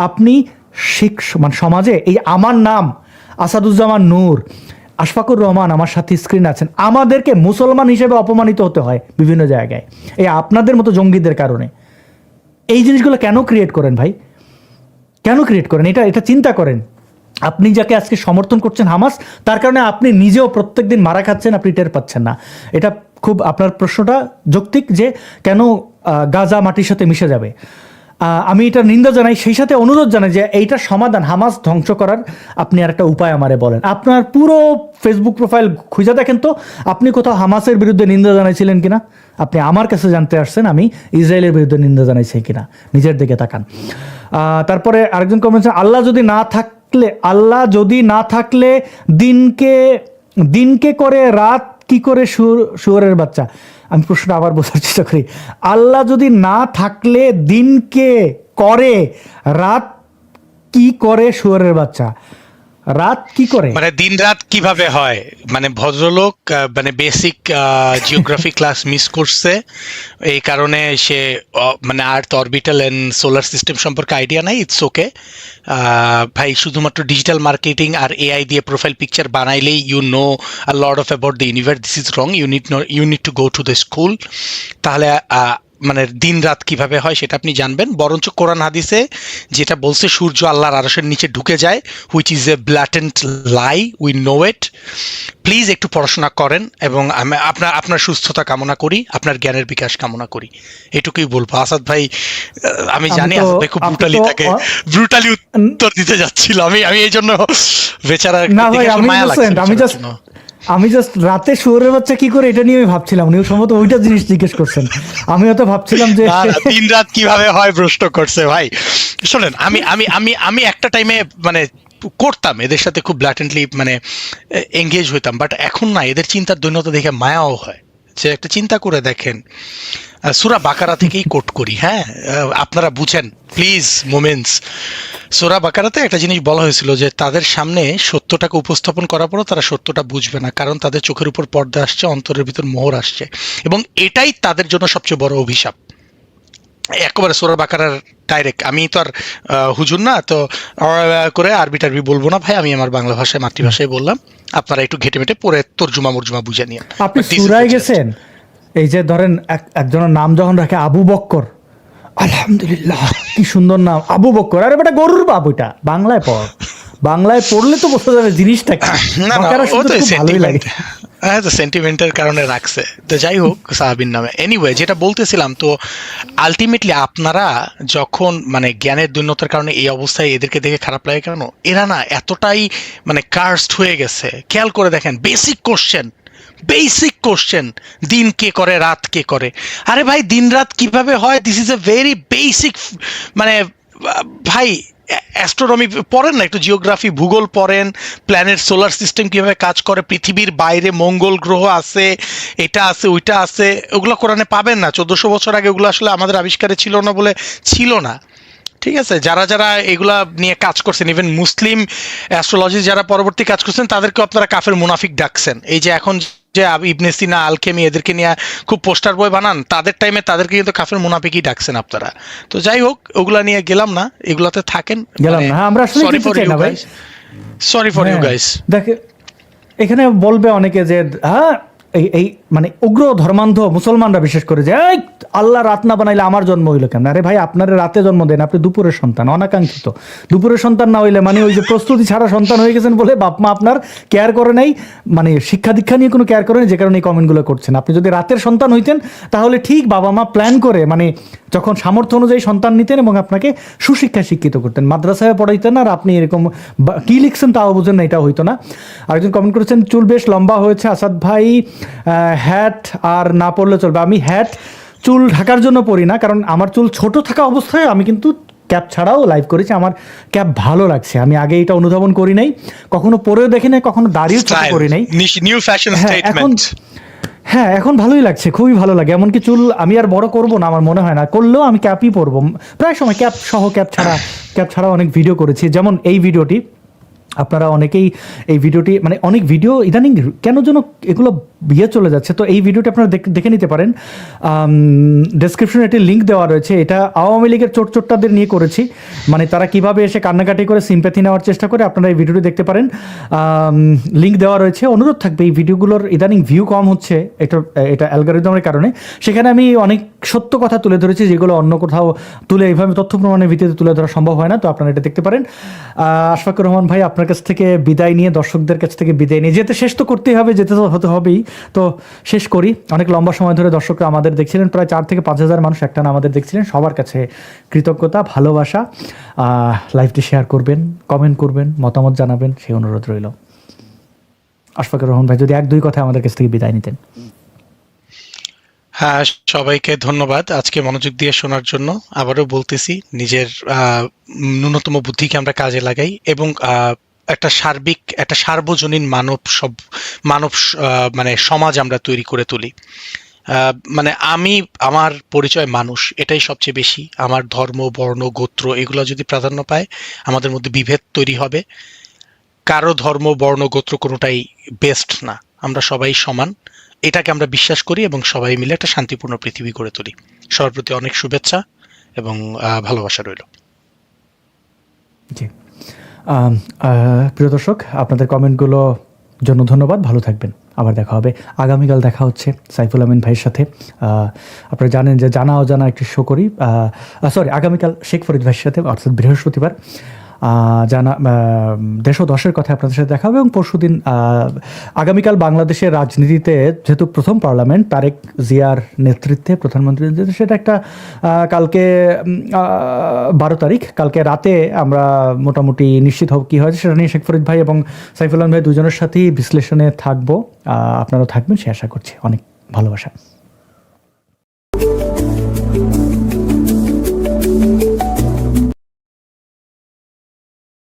আপনি সমাজে এই আমার নাম আসাদুজ্জামান নূর, আশফাকুর রহমান আমার সাথে স্ক্রিন আছেন, আমাদেরকে মুসলমান হিসেবে অপমানিত হতে হয় বিভিন্ন জায়গায় এই আপনাদের মতো জঙ্গিদের কারণে। এই জিনিসগুলো কেন ক্রিয়েট করেন ভাই? কেন ক্রিয়েট করেন? এটা চিন্তা করেন। আপনি যাকে আজকে সমর্থন করছেন, হামাস, তার কারণে আপনি নিজেও প্রত্যেকদিন মারা খাচ্ছেন, আপনি টের পাচ্ছেন না। এটা খুব, আপনার প্রশ্নটা যৌক্তিক যে কেন গাজা মাটির সাথে মিশে যাবে। আমি এটার নিন্দা জানাই, সেই সাথে অনুরোধ জানাই যে এইটার সমাধান, হামাস ধ্বংস করার আপনি আর একটা উপায় আমারে বলেন। আপনার পুরো ফেসবুক প্রোফাইল খুঁজে দেখেন তো, আপনি কোথাও হামাসের বিরুদ্ধে নিন্দা জানাইছিলেন কিনা? আপনি আমার কাছে জানতে আসছেন আমি ইসরায়েলের বিরুদ্ধে নিন্দা জানাইছি কিনা? নিজের দিকে তাকান। তারপরে আরেকজন কমেন্ট, আল্লাহ যদি না থাকলে দিনকে করে রাত কি করে শুয়োরের বাচ্চা? আমি প্রশ্নটা আবার বোঝার চেষ্টা করি। আল্লাহ যদি না থাকলে দিনকে করে রাত কি করে শুয়োরের বাচ্চা? রাত কি করে, মানে দিন রাত কিভাবে হয়? মানে ভদ্রলোক মানে বেসিক জিওগ্রাফি ক্লাস মিস করছে, এই কারণে সে মানে earth orbital and solar system সম্পর্কে আইডিয়া নাই। ইটস ওকে ভাই, শুধুমাত্র ডিজিটাল মার্কেটিং আর এআই দিয়ে প্রোফাইল পিকচার বানাইলেই you know a lot of about the universe. This is wrong. You need to go to the school. তাহলে মানে দিন রাত কিভাবে হয় সেটা আপনি জানবেন। বরঞ্চ কোরআন হাদিসে যেটা বলছে সূর্য আল্লাহর আরশের নিচে ঢুকে যায়, which is a ব্ল্যাটেন্ট lie, we know it. Please একটু পড়াশোনা করেন, এবং আপনার সুস্থতা কামনা করি, আপনার জ্ঞানের বিকাশ কামনা করি, এটুকুই বলবো। আসাদ ভাই, আমি জানি আসাদ ভাই খুব ব্রুটালি উত্তর দিতে যাচ্ছিল। আমি এই জন্য বেচারা মায়া লাগছে। আমি জাস্ট রাতে শুয়োরের বাচ্চা কি করে এটা নিয়ে আমি ভাবছিলাম, উনি সম্ভবত ওইটা জিনিস জিজ্ঞেস করছেন। আমি হয়তো ভাবছিলাম যে দিন রাত কিভাবে হয় প্রশ্ন করছে। ভাই শোনেন, আমি একটা টাইমে মানে করতাম এদের সাথে, খুব ব্ল্যাটেন্টলি মানে এঙ্গেজ হইতাম, বাট এখন না, এদের চিন্তার দৈন্যতা দেখে মায়াও হয়। যে একটা চিন্তা করে দেখেন, সূরা বাকারা থেকেই কোট করি, হ্যাঁ, আপনারা বুঝেন প্লিজ মোমেন্টস। সূরা বাকারাতে একটা জিনিস বলা হয়েছিল যে তাদের সামনে সত্যটাকে উপস্থাপন করার পরও তারা সত্যটা বুঝবে না, কারণ তাদের চোখের উপর পর্দা আসছে, অন্তরের ভিতর মোহর আসছে, এবং এটাই তাদের জন্য সবচেয়ে বড় অভিশাপ। একেবারে সূরা বাকারার ডাইরেক্ট। আমি তো আর হুজুর না, তো করে আরবি টারবি বলবো না ভাই, আমি আমার বাংলা ভাষায় মাতৃভাষায় বললাম, আপনারা একটু ঘেটে মেটে পরে তর্জুমা মর্জুমা বুঝে নিন। আপনি সূরায় গেছেন, এই যে ধরেন একজনের নাম যখন রাখে আবু বক্কর, আলহামদুলিল্লাহ কি সুন্দর নাম আবু বক্কর, আরে বেটা গরুর বাপ, ওইটা বাংলায় পড়, বাংলায় পড়লে তো বোঝা যাবে জিনিসটা কি। না না, বাকারা ও শুনতে তো খুব ভালোই লাগে। হ্যাঁ, তো সেন্টিমেন্টের কারণে রাখছে, তো যাই হোক সাহাবীর নামে। এনিওয়ে, যেটা বলতেছিলাম, তো আলটিমেটলি আপনারা যখন মানে জ্ঞানের দৈন্যতার কারণে এই অবস্থায় এদেরকে দেখে খারাপ লাগে কেন? এরা না এতটাই মানে কার্সড হয়ে গেছে। খেয়াল করে দেখেন, বেসিক কোশ্চেন, দিন কে করে রাত কে করে। আরে ভাই, দিন রাত কিভাবে হয়, this is a very basic, মানে ভাই অ্যাস্ট্রোনমি পড়েন না, একটু জিওগ্রাফি ভূগোল পড়েন, প্ল্যানেট সোলার সিস্টেম কিভাবে কাজ করে, পৃথিবীর বাইরে মঙ্গল গ্রহ আছে, এটা আছে ওইটা আছে, ওগুলো কোরআনে পাবেন না। 1400 বছর আগে ওগুলো আসলে আমাদের আবিষ্কারে ছিল না বলে ছিল না। ঠিক আছে, যারা যারা এগুলা নিয়ে কাজ করছেন, ইভেন মুসলিম অ্যাস্ট্রোলজি যারা পরবর্তী কাজ করছেন, তাদেরকে আপনারা কাফের মুনাফিক ডাকছেন। এই যে এখন যে ইবনে সিনা, আলকেমি, এদেরকে নিয়ে খুব পোস্টার বই বানান, তাদের টাইমে তাদেরকে কিন্তু কাফের মুনাফিকই ডাকছেন আপনারা। তো যাই হোক, ওগুলা নিয়ে গেলাম না, এগুলাতে থাকেন, গেলাম না, আমরা আসলে সরি যেতে ফর চাই ইউ না ভাই। গাইস, সরি ফর ইউ হ্যাঁ, গাইস। দেখে এখানে বলবে অনেকে যে হ্যাঁ এই মানে উগ্র ধর্মান্ধ মুসলমানরা বিশেষ করে যে এই আল্লাহ রাত না বানাইলে আমার জন্ম হইলো কেন? আরে ভাই, আপনার রাতে জন্ম দেন, আপনি দুপুরের সন্তান, অনাকাঙ্ক্ষিত দুপুরের সন্তান না হইলে মানে ওই যে প্রস্তুতি ছাড়া সন্তান হয়ে গেছেন বলে বাপ মা আপনার কেয়ার করে নাই, মানে শিক্ষা দীক্ষা নিয়ে কোনো কেয়ার করে নেই, যে কারণে এই কমেন্টগুলো করছেন। আপনি যদি রাতের সন্তান হইতেন তাহলে ঠিক বাবা মা প্ল্যান করে মানে যখন সামর্থ্য অনুযায়ী সন্তান নিতেন এবং আপনাকে সুশিক্ষায় শিক্ষিত করতেন, মাদ্রাসায় পড়াইতেন, আর আপনি এরকম কি লিখছেন তাও বুঝেন না, এটা হইতো না। আরেকজন কমেন্ট করেছেন চুল বেশ লম্বা হয়েছে আসাদ ভাই, হ্যাট আর না পরলে চলবে। আমি হ্যাট চুল ঢাকার জন্য পরি না, কারণ আমার চুল ছোট থাকা অবস্থায় আমি কিন্তু ক্যাপ ছাড়াও লাইভ করেছি, আমার ক্যাপ ভালো লাগছে, আমি আগে এটা অনুধাবন করি নাই, কখনো পরেও দেখি নাই, কখনো দাঁড়িয়েও ছোট করি নাই। নিউ ফ্যাশন এখন স্টেটমেন্ট। হ্যাঁ, এখন ভালোই লাগছে, খুবই ভালো লাগে। এমনকি চুল আমি আর বড় করব না, আমার মনে হয় না, করলেও আমি ক্যাপই পরবো প্রায় সময়, ক্যাপ সহ, ক্যাপ ছাড়া অনেক ভিডিও করেছি, যেমন এই ভিডিওটি। আপনারা অনেকেই এই ভিডিওটি মানে অনেক ভিডিও ইদানিং কেন যেন এগুলো বিয়ে চলে যাচ্ছে, তো এই ভিডিওটি আপনারা দেখে নিতে পারেন, ডেসক্রিপশনে একটি লিঙ্ক দেওয়া রয়েছে। এটা আওয়ামী লীগের চোরটাদের নিয়ে করেছি, মানে তারা কিভাবে এসে কান্নাকাটি করে সিম্প্যাথি নেওয়ার চেষ্টা করে, আপনারা এই ভিডিওটি দেখতে পারেন, লিঙ্ক দেওয়া রয়েছে। অনুরোধ থাকবে, এই ভিডিওগুলোর ইদানিং ভিউ কম হচ্ছে, এটা অ্যালগরিদমের কারণে। সেখানে আমি অনেক সত্য কথা তুলে ধরেছি, যেগুলো অন্য কোথাও তুলে এইভাবে তথ্য প্রমাণের ভিত্তিতে তুলে ধরা সম্ভব হয় না, তো আপনারা এটা দেখতে পারেন। আশফাকুর রহমান ভাই, আপনার কাছ থেকে বিদায় নিয়ে, দর্শকদের কাছ থেকে বিদায় নিয়ে, যেতে শেষ তো করতেই হবে, যেতে তো হতে হবেই, তো শেষ করি। অনেক লম্বা সময় ধরে দর্শকরা আমাদের দেখছিলেন, প্রায় 4 থেকে 5 হাজার মানুষ একটানা আমাদের দেখছিলেন, সবার কাছে কৃতজ্ঞতা, ভালোবাসা। লাইভটি শেয়ার করবেন, কমেন্ট করবেন, মতামত জানাবেন, সেই অনুরোধ রইল। আশফাকুর রহমান ভাই, যদি 1-2 কথা আমাদের কাছ থেকে বিদায় নিতেন। হ্যাঁ, সবাইকে ধন্যবাদ আজকে মনোযোগ দিয়ে শোনার জন্য। আবারও বলতেছি, নিজের ন্যূনতম বুদ্ধিকে আমরা কাজে লাগাই, এবং একটা সার্বিক, একটা সার্বজনীন মানব মানে সমাজ আমরা তৈরি করে তুলি। মানে আমার পরিচয় মানুষ, এটাই সবচেয়ে বেশি। আমার ধর্ম, বর্ণ, গোত্র এগুলো যদি প্রাধান্য পায়, আমাদের মধ্যে বিভেদ তৈরি হবে। কারো ধর্ম, বর্ণ, গোত্র কোনোটাই বেস্ট না, আমরা সবাই সমান, এটাকে আমরা বিশ্বাস করি, এবং সবাই মিলে একটা শান্তিপূর্ণ পৃথিবী গড়ে তুলি। সবার প্রতি অনেক শুভেচ্ছা এবং ভালোবাসা রইল। জি, প্রিয় দর্শক, আপনাদের কমেন্টগুলো জন্য ধন্যবাদ, ভালো থাকবেন, আবার দেখা হবে। আগামীকাল দেখা হচ্ছে সাইফুল আমিন ভাইয়ের সাথে। আপনারা জানেন যে জানা অজানা একটি শো করি, আগামীকাল শেখ ফরিদ ভাইয়ের সাথে, অর্থাৎ বৃহস্পতিবার জানা দেশ ও দশের কথা আপনাদের সাথে দেখা হবে। এবং পরশুদিন আগামীকাল বাংলাদেশের রাজনীতিতে যেহেতু প্রথম পার্লামেন্ট, তারেক জিয়ার নেতৃত্বে প্রধানমন্ত্রীর নেতৃত্বে, সেটা একটা কালকে 12 তারিখ, কালকে রাতে আমরা মোটামুটি নিশ্চিত হব কী হয়েছে, সেটা নিয়ে শেখ ফরিদ ভাই এবং সাইফুল আমিন ভাই দুজনের সাথেই বিশ্লেষণে থাকবো। আপনারাও থাকবেন সে আশা করছি। অনেক ভালোবাসা।